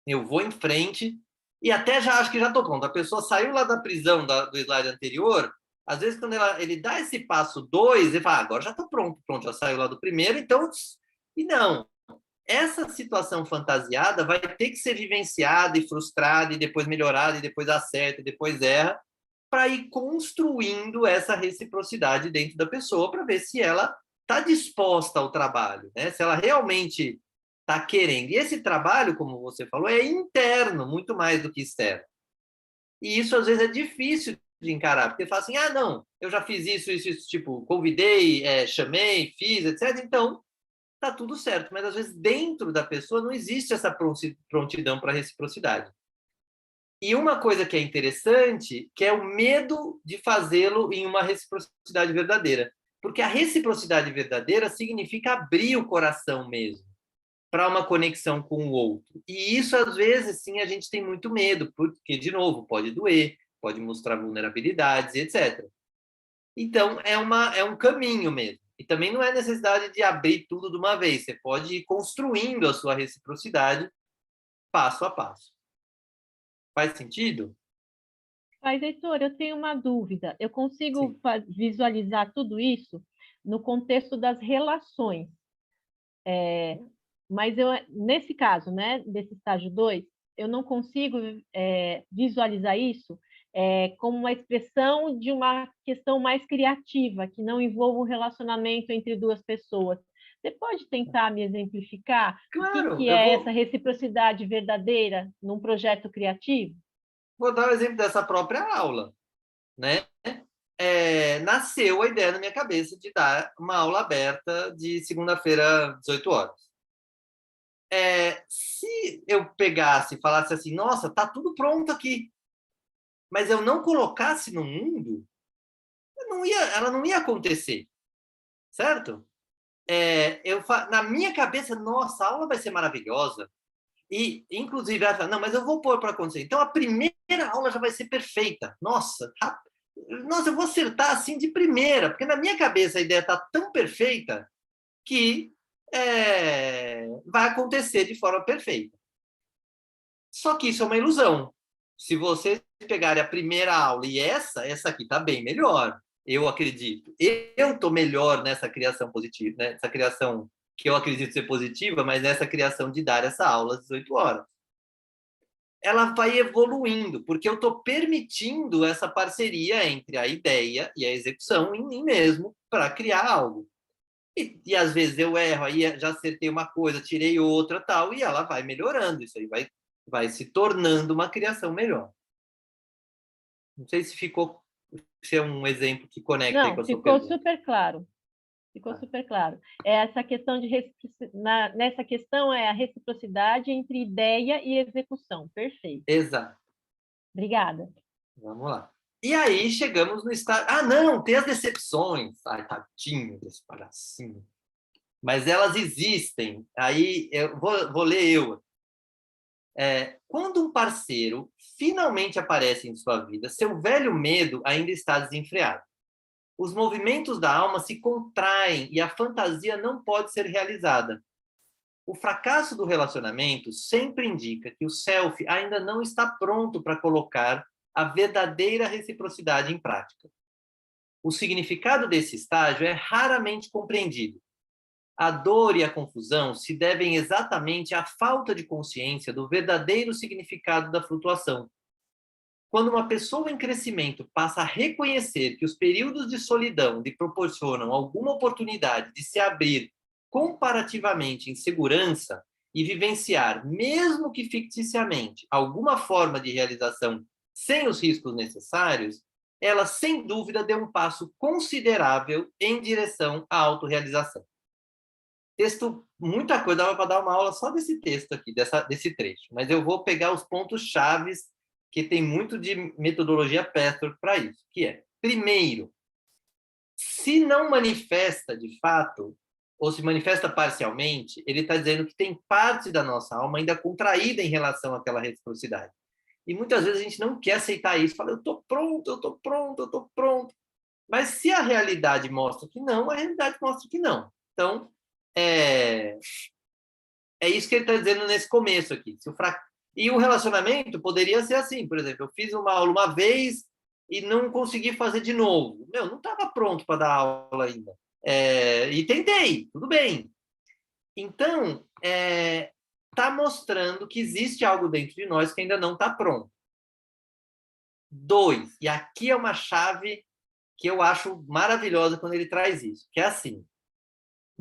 Eu vou em frente e até já acho que já estou pronto. A pessoa saiu lá da prisão do slide anterior, às vezes quando ele dá esse passo 2, ele fala, agora já estou pronto, já saiu lá do primeiro, então... E não, essa situação fantasiada vai ter que ser vivenciada e frustrada, e depois melhorada, e depois acerta, e depois erra, para ir construindo essa reciprocidade dentro da pessoa, para ver se ela está disposta ao trabalho, né? Se ela realmente está querendo. E esse trabalho, como você falou, é interno, muito mais do que externo. E isso, às vezes, é difícil de encarar, porque fala assim, ah, não, eu já fiz isso, tipo, convidei, chamei, fiz, etc. Então, tá tudo certo. Mas, às vezes, dentro da pessoa não existe essa prontidão para reciprocidade. E uma coisa que é interessante, que é o medo de fazê-lo em uma reciprocidade verdadeira. Porque a reciprocidade verdadeira significa abrir o coração mesmo para uma conexão com o outro. E isso, às vezes, sim, a gente tem muito medo, porque, de novo, pode doer, pode mostrar vulnerabilidades, etc. Então, é um caminho mesmo. E também não é necessidade de abrir tudo de uma vez. Você pode ir construindo a sua reciprocidade passo a passo. Faz sentido? Mas, Heitor, eu tenho uma dúvida. Eu consigo Sim. visualizar tudo isso no contexto das relações. Mas nesse caso, né, desse estágio 2, eu não consigo visualizar isso como uma expressão de uma questão mais criativa, que não envolva um relacionamento entre duas pessoas. Você pode tentar me exemplificar o Claro, que eu é vou, essa reciprocidade verdadeira num projeto criativo? vou dar o exemplo dessa própria aula, né? Nasceu a ideia na minha cabeça de dar uma aula aberta de segunda-feira, 18 horas. Se eu pegasse e falasse assim, nossa, tá tudo pronto aqui, mas eu não colocasse no mundo, ela não ia acontecer, certo? Na minha cabeça, nossa, a aula vai ser maravilhosa. E, inclusive, ela fala, não, mas eu vou pôr para acontecer. Então, a primeira aula já vai ser perfeita. Nossa, eu vou acertar assim de primeira, porque na minha cabeça a ideia está tão perfeita que vai acontecer de forma perfeita. Só que isso é uma ilusão. Se vocês pegarem a primeira aula e essa aqui está bem melhor, eu acredito. Eu estou melhor nessa criação positiva, né? Essa criação que eu acredito ser positiva, mas nessa criação de dar essa aula às 18 horas. Ela vai evoluindo, porque eu estou permitindo essa parceria entre a ideia e a execução em mim mesmo para criar algo. E às vezes eu erro, aí já acertei uma coisa, tirei outra, tal, e ela vai melhorando. Isso aí vai se tornando uma criação melhor. Não sei se é um exemplo que conecta aí Não, com a sua ficou pergunta. super claro. Ficou super claro. Essa questão nessa questão é a reciprocidade entre ideia e execução. Perfeito. Exato. Obrigada. Vamos lá. E aí chegamos no estado. Ah, não, tem as decepções. Ai, tadinho desse palhacinho. Mas elas existem. Aí eu vou ler eu. Quando um parceiro finalmente aparece em sua vida, seu velho medo ainda está desenfreado. Os movimentos da alma se contraem e a fantasia não pode ser realizada. O fracasso do relacionamento sempre indica que o self ainda não está pronto para colocar a verdadeira reciprocidade em prática. O significado desse estágio é raramente compreendido. A dor e a confusão se devem exatamente à falta de consciência do verdadeiro significado da flutuação. Quando uma pessoa em crescimento passa a reconhecer que os períodos de solidão lhe proporcionam alguma oportunidade de se abrir comparativamente em segurança e vivenciar, mesmo que ficticiamente, alguma forma de realização sem os riscos necessários, ela, sem dúvida, deu um passo considerável em direção à autorrealização. Texto, muita coisa, dava para dar uma aula só desse texto aqui, desse trecho, mas eu vou pegar os pontos chaves que tem muito de metodologia Pathwork para isso, que é, primeiro, se não manifesta de fato, ou se manifesta parcialmente, ele está dizendo que tem parte da nossa alma ainda contraída em relação àquela reciprocidade. E muitas vezes a gente não quer aceitar isso, fala, eu estou pronto, eu estou pronto, eu estou pronto. Mas se a realidade mostra que não, a realidade mostra que não. Então, é isso que ele está dizendo nesse começo aqui. E o relacionamento poderia ser assim, por exemplo, eu fiz uma aula uma vez e não consegui fazer de novo. Não estava pronto para dar aula ainda. E tentei, tudo bem. Então, está mostrando que existe algo dentro de nós que ainda não está pronto. 2, e aqui é uma chave que eu acho maravilhosa quando ele traz isso, que é assim,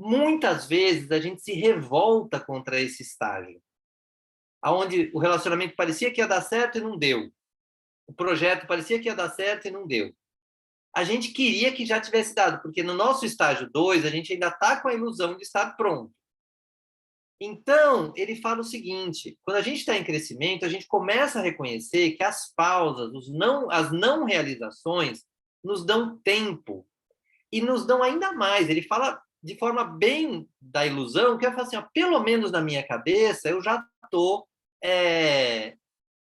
Muitas vezes a gente se revolta contra esse estágio, onde o relacionamento parecia que ia dar certo e não deu. O projeto parecia que ia dar certo e não deu. A gente queria que já tivesse dado, porque no nosso estágio 2, a gente ainda está com a ilusão de estar pronto. Então, ele fala o seguinte, quando a gente está em crescimento, a gente começa a reconhecer que as pausas, as não realizações, nos dão tempo e nos dão ainda mais. Ele fala de forma bem da ilusão, que eu falo assim, ó, pelo menos na minha cabeça, eu já estou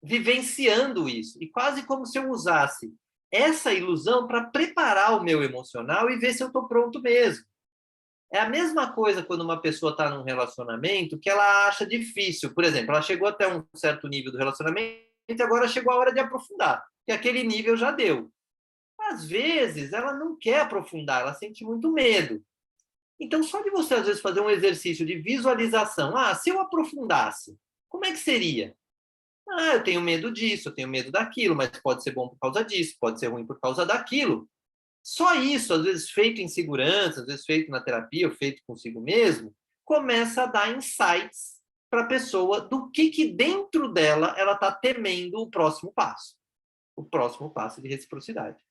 vivenciando isso. E quase como se eu usasse essa ilusão para preparar o meu emocional e ver se eu estou pronto mesmo. É a mesma coisa quando uma pessoa está num relacionamento que ela acha difícil. Por exemplo, ela chegou até um certo nível do relacionamento e agora chegou a hora de aprofundar, que aquele nível já deu. Às vezes, ela não quer aprofundar, ela sente muito medo. Então, só de você, às vezes, fazer um exercício de visualização. Se eu aprofundasse, como é que seria? Eu tenho medo disso, eu tenho medo daquilo, mas pode ser bom por causa disso, pode ser ruim por causa daquilo. Só isso, às vezes feito em segurança, às vezes feito na terapia, ou feito consigo mesmo, começa a dar insights para a pessoa do que dentro dela ela está temendo o próximo passo de reciprocidade.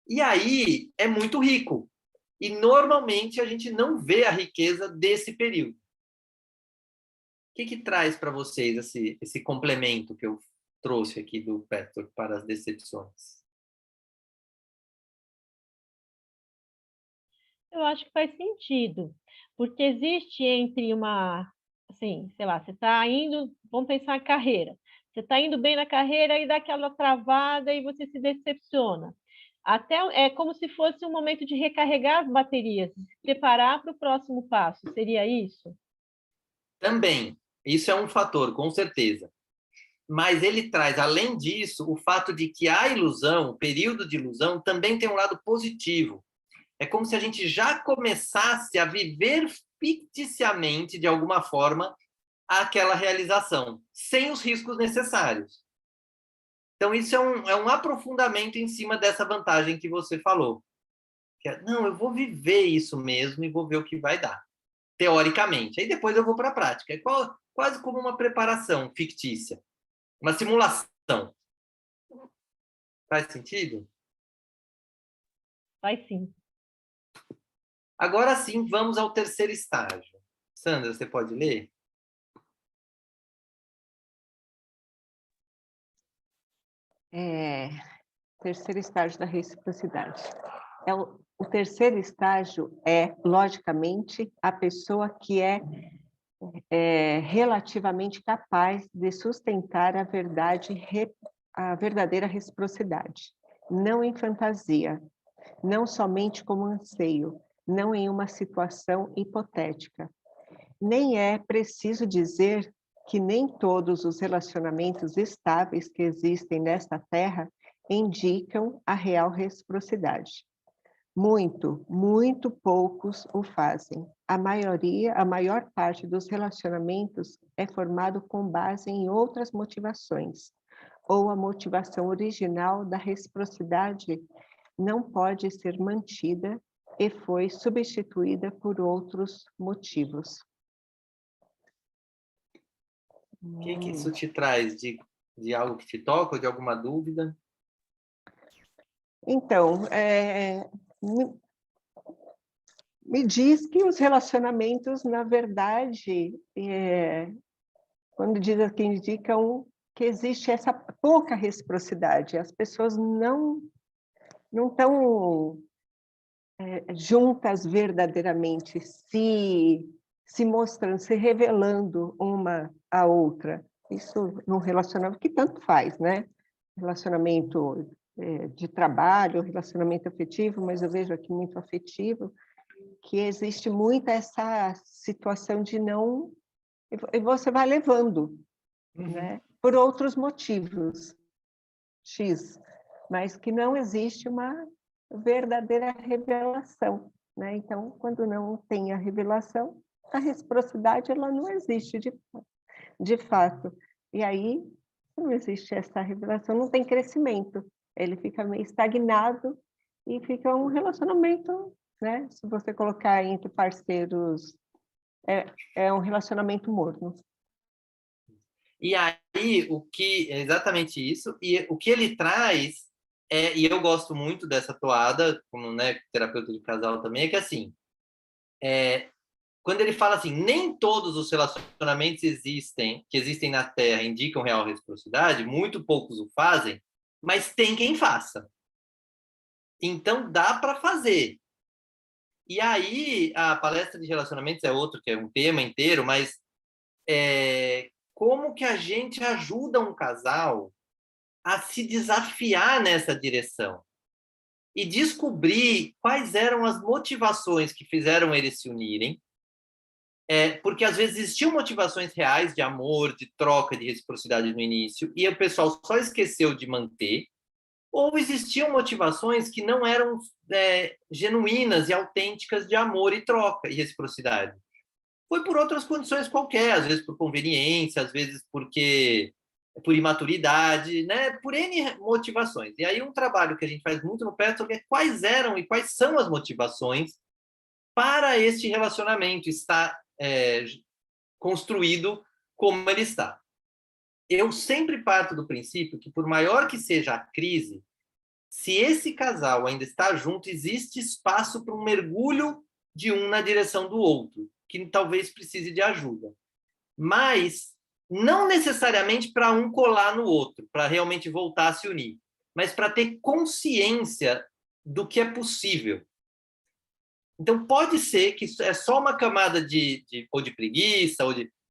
E aí é muito rico. E normalmente a gente não vê a riqueza desse período. O que traz para vocês esse complemento que eu trouxe aqui do Petrov para as decepções? Eu acho que faz sentido, porque existe entre assim, sei lá, você está indo, vamos pensar em carreira, você está indo bem na carreira e dá aquela travada e você se decepciona. Até é como se fosse um momento de recarregar as baterias, se preparar para o próximo passo, seria isso? Também, isso é um fator, com certeza. Mas ele traz, além disso, o fato de que a ilusão, o período de ilusão, também tem um lado positivo. É como se a gente já começasse a viver ficticiamente, de alguma forma, aquela realização, sem os riscos necessários. Então, isso é um aprofundamento em cima dessa vantagem que você falou. Não, eu vou viver isso mesmo e vou ver o que vai dar, teoricamente. Aí depois eu vou para a prática. É quase como uma preparação fictícia, uma simulação. Faz sentido? Faz sim. Agora sim, vamos ao terceiro estágio. Sandra, você pode ler? Terceiro estágio da reciprocidade. O terceiro estágio é, logicamente, a pessoa que é relativamente capaz de sustentar a verdadeira reciprocidade, não em fantasia, não somente como anseio, não em uma situação hipotética. Nem é preciso dizer que nem todos os relacionamentos estáveis que existem nesta Terra indicam a real reciprocidade. Muito poucos o fazem. A maior parte dos relacionamentos é formado com base em outras motivações, ou a motivação original da reciprocidade não pode ser mantida e foi substituída por outros motivos. O que isso te traz de algo que te toca ou de alguma dúvida? Então, me diz que os relacionamentos, na verdade, quando diz que indicam que existe essa pouca reciprocidade, as pessoas não estão juntas verdadeiramente, se mostrando, se revelando uma à outra. Isso num relacionamento que tanto faz, né? Relacionamento de trabalho, relacionamento afetivo, mas eu vejo aqui muito afetivo, que existe muito essa situação de não... E você vai levando, né? Por outros motivos, X, mas que não existe uma verdadeira revelação, né? Então, quando não tem a revelação, a reciprocidade ela não existe de fato. E aí, se não existe essa revelação, não tem crescimento. Ele fica meio estagnado e fica um relacionamento né? Se você colocar entre parceiros, é um relacionamento morno. E aí, é exatamente isso, e o que ele traz, e eu gosto muito dessa toada, como, né, terapeuta de casal também, é que assim, quando ele fala assim, nem todos os relacionamentos que existem na Terra indicam real reciprocidade, muito poucos o fazem, mas tem quem faça. Então dá para fazer. E aí, a palestra de relacionamentos é outro, que é um tema inteiro, mas como que a gente ajuda um casal a se desafiar nessa direção e descobrir quais eram as motivações que fizeram eles se unirem, porque às vezes existiam motivações reais de amor, de troca, de reciprocidade no início, e o pessoal só esqueceu de manter, ou existiam motivações que não eram genuínas e autênticas de amor e troca e reciprocidade. Foi por outras condições qualquer, às vezes por conveniência, às vezes por imaturidade, né? Por N motivações. E aí um trabalho que a gente faz muito no Petzold é quais eram e quais são as motivações para este relacionamento estar construído como ele está. Eu sempre parto do princípio que, por maior que seja a crise, se esse casal ainda está junto, existe espaço para um mergulho de um na direção do outro, que talvez precise de ajuda. Mas não necessariamente para um colar no outro, para realmente voltar a se unir, mas para ter consciência do que é possível. Então, pode ser que é só uma camada ou de preguiça,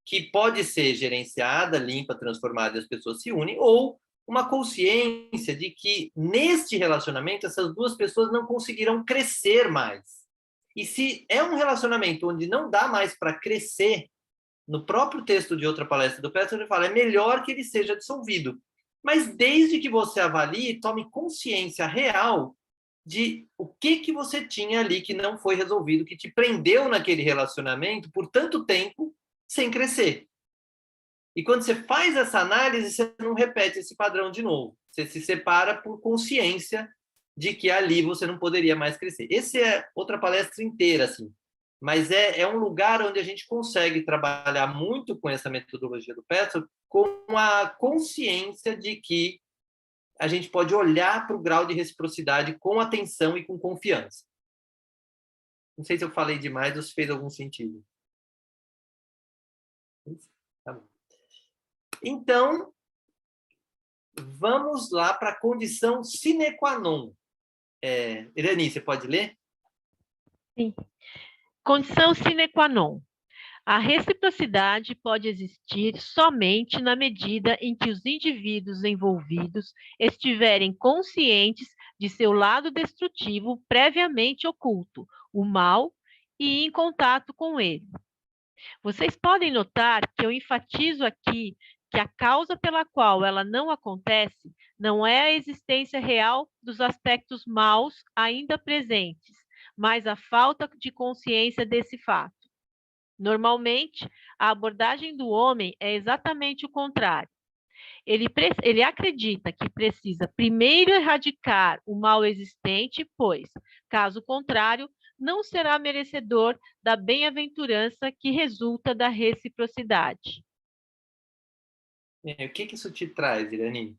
que pode ser gerenciada, limpa, transformada e as pessoas se unem, ou uma consciência de que, neste relacionamento, essas duas pessoas não conseguirão crescer mais. E se é um relacionamento onde não dá mais para crescer, no próprio texto de outra palestra do Petzold, ele fala, é melhor que ele seja dissolvido. Mas desde que você avalie, tome consciência real de o que você tinha ali que não foi resolvido, que te prendeu naquele relacionamento por tanto tempo sem crescer. E quando você faz essa análise, você não repete esse padrão de novo. Você se separa por consciência de que ali você não poderia mais crescer. Essa é outra palestra inteira, assim. Mas é um lugar onde a gente consegue trabalhar muito com essa metodologia do Petzold, com a consciência de que a gente pode olhar para o grau de reciprocidade com atenção e com confiança. Não sei se eu falei demais ou se fez algum sentido. Tá bom. Então, vamos lá para a condição sine qua non. Irani, você pode ler? Sim. Condição sine qua non. A reciprocidade pode existir somente na medida em que os indivíduos envolvidos estiverem conscientes de seu lado destrutivo previamente oculto, o mal, e em contato com ele. Vocês podem notar que eu enfatizo aqui que a causa pela qual ela não acontece não é a existência real dos aspectos maus ainda presentes, mas a falta de consciência desse fato. Normalmente, a abordagem do homem é exatamente o contrário. Ele acredita que precisa primeiro erradicar o mal existente, pois, caso contrário, não será merecedor da bem-aventurança que resulta da reciprocidade. O que isso te traz, Irani?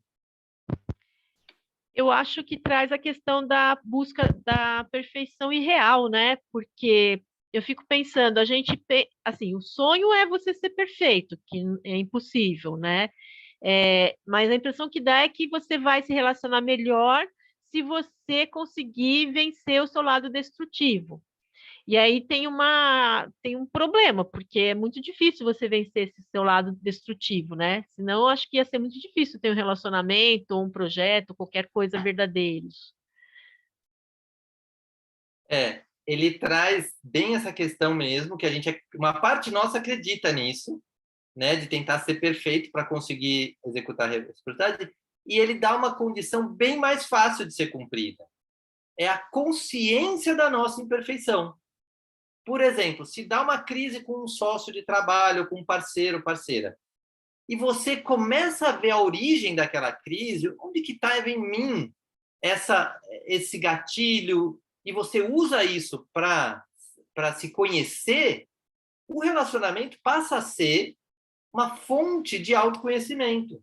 Eu acho que traz a questão da busca da perfeição irreal, né? Porque eu fico pensando, assim, o sonho é você ser perfeito, que é impossível, né? Mas a impressão que dá é que você vai se relacionar melhor se você conseguir vencer o seu lado destrutivo. E aí tem um problema, porque é muito difícil você vencer esse seu lado destrutivo, né? Senão, eu acho que ia ser muito difícil ter um relacionamento, um projeto, qualquer coisa verdadeiros. Ele traz bem essa questão mesmo, que uma parte nossa acredita nisso, né, de tentar ser perfeito para conseguir executar a reciprocidade, e ele dá uma condição bem mais fácil de ser cumprida. É a consciência da nossa imperfeição. Por exemplo, se dá uma crise com um sócio de trabalho, com um parceiro, parceira, e você começa a ver a origem daquela crise, onde que está em mim esse gatilho e você usa isso para se conhecer, o relacionamento passa a ser uma fonte de autoconhecimento.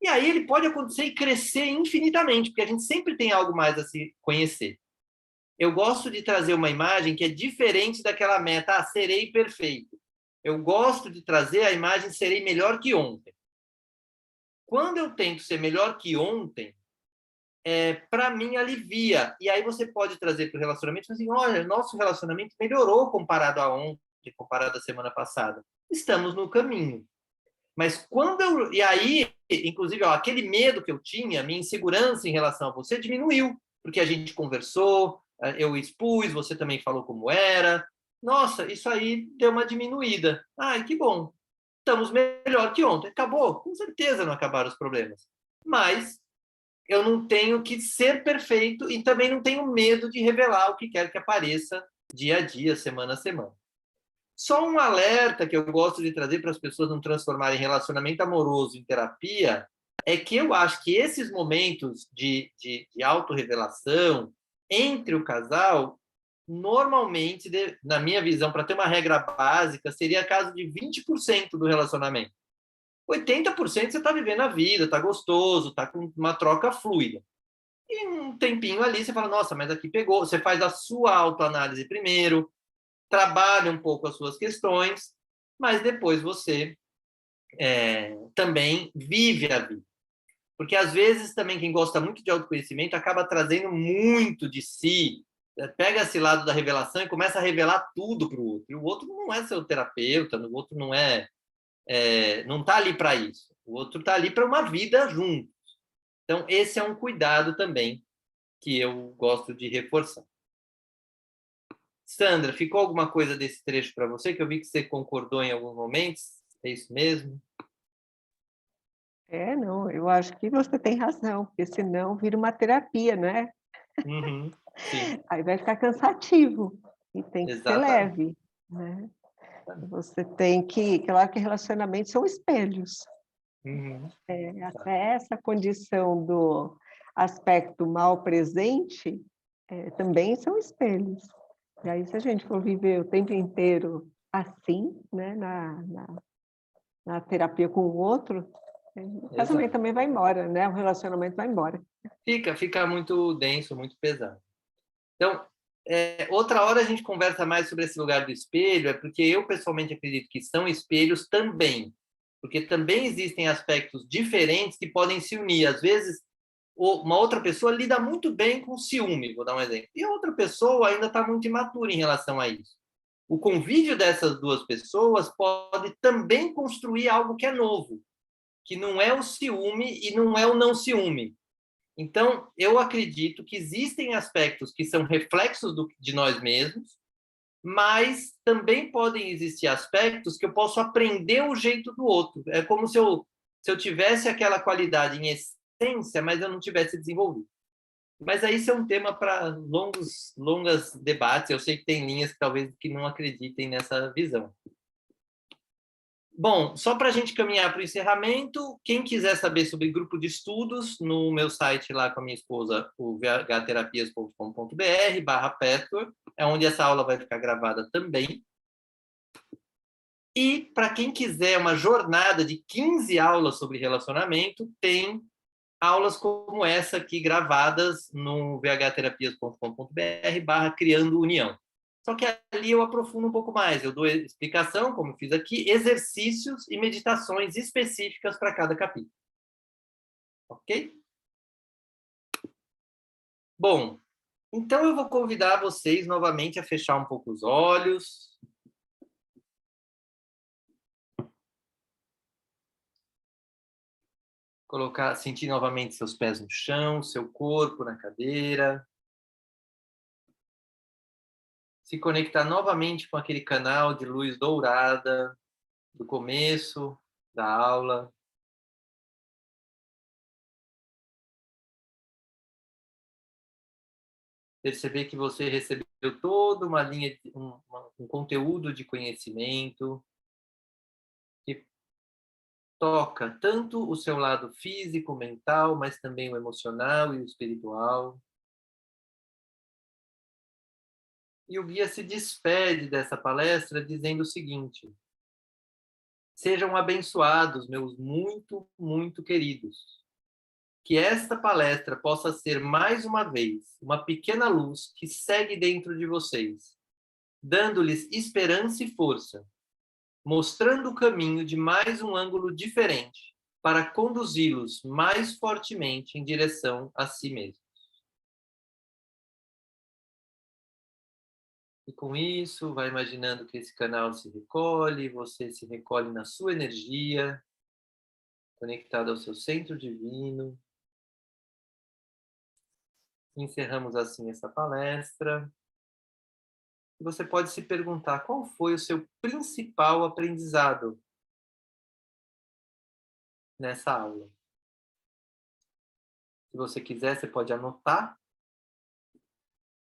E aí ele pode acontecer e crescer infinitamente, porque a gente sempre tem algo mais a se conhecer. Eu gosto de trazer uma imagem que é diferente daquela meta, serei perfeito. Eu gosto de trazer a imagem, serei melhor que ontem. Quando eu tento ser melhor que ontem, para mim alivia. E aí você pode trazer para o relacionamento, assim, olha, nosso relacionamento melhorou comparado a ontem, comparado à semana passada. Estamos no caminho. Mas quando eu... E aí, inclusive, aquele medo que eu tinha, minha insegurança em relação a você diminuiu, porque a gente conversou, eu expus, você também falou como era. Nossa, isso aí deu uma diminuída. Ai, que bom. Estamos melhor que ontem. Acabou? Com certeza não acabaram os problemas. Mas eu não tenho que ser perfeito e também não tenho medo de revelar o que quer que apareça dia a dia, semana a semana. Só um alerta que eu gosto de trazer para as pessoas não transformarem relacionamento amoroso em terapia é que eu acho que esses momentos de autorrevelação entre o casal, normalmente, na minha visão, para ter uma regra básica, seria caso de 20% do relacionamento. 80% você está vivendo a vida, está gostoso, está com uma troca fluida. E um tempinho ali você fala, nossa, mas aqui pegou. Você faz a sua autoanálise primeiro, trabalha um pouco as suas questões, mas depois você também vive a vida. Porque, às vezes, também quem gosta muito de autoconhecimento acaba trazendo muito de si, pega esse lado da revelação e começa a revelar tudo para o outro. E o outro não é seu terapeuta, o outro não não está ali para isso. O outro está ali para uma vida juntos. Então, esse é um cuidado também que eu gosto de reforçar. Sandra, ficou alguma coisa desse trecho para você? Que eu vi que você concordou em alguns momentos. É isso mesmo? Não, eu acho que você tem razão, porque senão vira uma terapia, né? Uhum, sim. Aí vai ficar cansativo e tem que ser Exatamente. leve, né? Você tem que... Claro que relacionamentos são espelhos. Uhum. Até essa condição do aspecto mal presente também são espelhos. E aí, se a gente for viver o tempo inteiro assim, né, na terapia com o outro, o casamento também vai embora, né? O relacionamento vai embora. Fica muito denso, muito pesado. Então, outra hora a gente conversa mais sobre esse lugar do espelho, porque eu pessoalmente acredito que são espelhos também, porque também existem aspectos diferentes que podem se unir. Às vezes, uma outra pessoa lida muito bem com ciúme, vou dar um exemplo, e a outra pessoa ainda está muito imatura em relação a isso. O convívio dessas duas pessoas pode também construir algo que é novo, que não é o ciúme e não é o não ciúme. Então, eu acredito que existem aspectos que são reflexos de nós mesmos, mas também podem existir aspectos que eu posso aprender o jeito do outro. É como se eu tivesse aquela qualidade em essência, mas eu não tivesse desenvolvido. Mas aí isso é um tema para longas debates. Eu sei que tem linhas que talvez que não acreditem nessa visão. Bom, só para a gente caminhar para o encerramento, quem quiser saber sobre grupo de estudos, no meu site lá com a minha esposa, o vhterapias.com.br/Petro, é onde essa aula vai ficar gravada também. E para quem quiser uma jornada de 15 aulas sobre relacionamento, tem aulas como essa aqui gravadas no vhterapias.com.br/Criando União. Só que ali eu aprofundo um pouco mais, eu dou explicação, como fiz aqui, exercícios e meditações específicas para cada capítulo. Ok? Bom, então eu vou convidar vocês novamente a fechar um pouco os olhos. Sentir novamente seus pés no chão, seu corpo na cadeira. Se conectar novamente com aquele canal de luz dourada do começo da aula. Perceber que você recebeu toda uma linha, um conteúdo de conhecimento que toca tanto o seu lado físico, mental, mas também o emocional e o espiritual. E o guia se despede dessa palestra dizendo o seguinte: sejam abençoados, meus muito, muito queridos. Que esta palestra possa ser, mais uma vez, uma pequena luz que segue dentro de vocês, dando-lhes esperança e força, mostrando o caminho de mais um ângulo diferente para conduzi-los mais fortemente em direção a si mesmos. E com isso, vai imaginando que esse canal se recolhe, você se recolhe na sua energia, conectado ao seu centro divino. Encerramos assim essa palestra. E você pode se perguntar qual foi o seu principal aprendizado nessa aula. Se você quiser, você pode anotar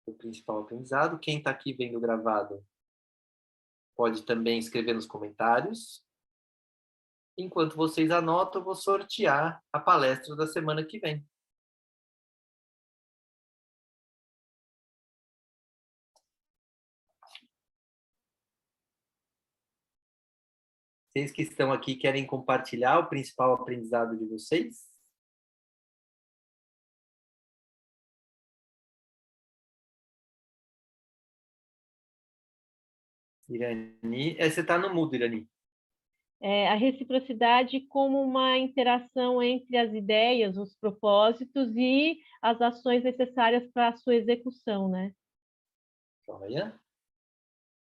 o principal aprendizado. Quem está aqui vendo gravado pode também escrever nos comentários. Enquanto vocês anotam, eu vou sortear a palestra da semana que vem. Vocês que estão aqui querem compartilhar o principal aprendizado de vocês? Irani, você está no mudo, Irani. A reciprocidade como uma interação entre as ideias, os propósitos e as ações necessárias para a sua execução, né? Joia.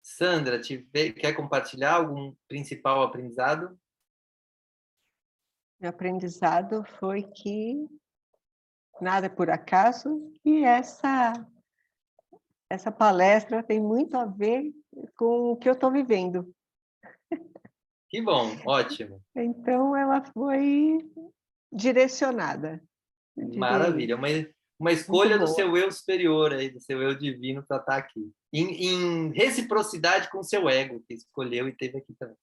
Sandra, quer compartilhar algum principal aprendizado? Meu aprendizado foi que nada é por acaso e essa palestra tem muito a ver com o que eu estou vivendo. Que bom, ótimo. Então, ela foi direcionada. Maravilha, uma escolha do seu eu superior, aí, do seu eu divino para estar aqui. Em reciprocidade com o seu ego, que escolheu e esteve aqui também.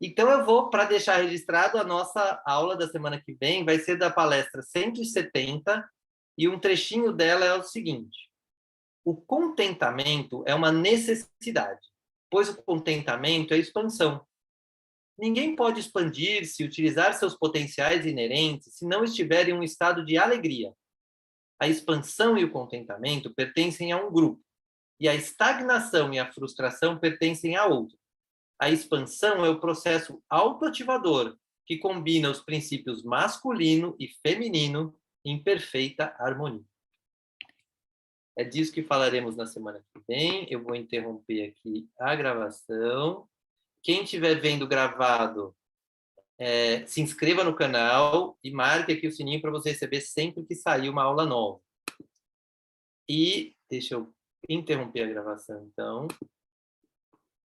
Então, eu vou, para deixar registrado, a nossa aula da semana que vem vai ser da palestra 170, e um trechinho dela é o seguinte: o contentamento é uma necessidade, pois o contentamento é expansão. Ninguém pode expandir-se e utilizar seus potenciais inerentes se não estiver em um estado de alegria. A expansão e o contentamento pertencem a um grupo, e a estagnação e a frustração pertencem a outro. A expansão é o processo autoativador que combina os princípios masculino e feminino em perfeita harmonia. É disso que falaremos na semana que vem. Eu vou interromper aqui a gravação. Quem estiver vendo gravado, se inscreva no canal e marque aqui o sininho para você receber sempre que sair uma aula nova. E deixa eu interromper a gravação, então.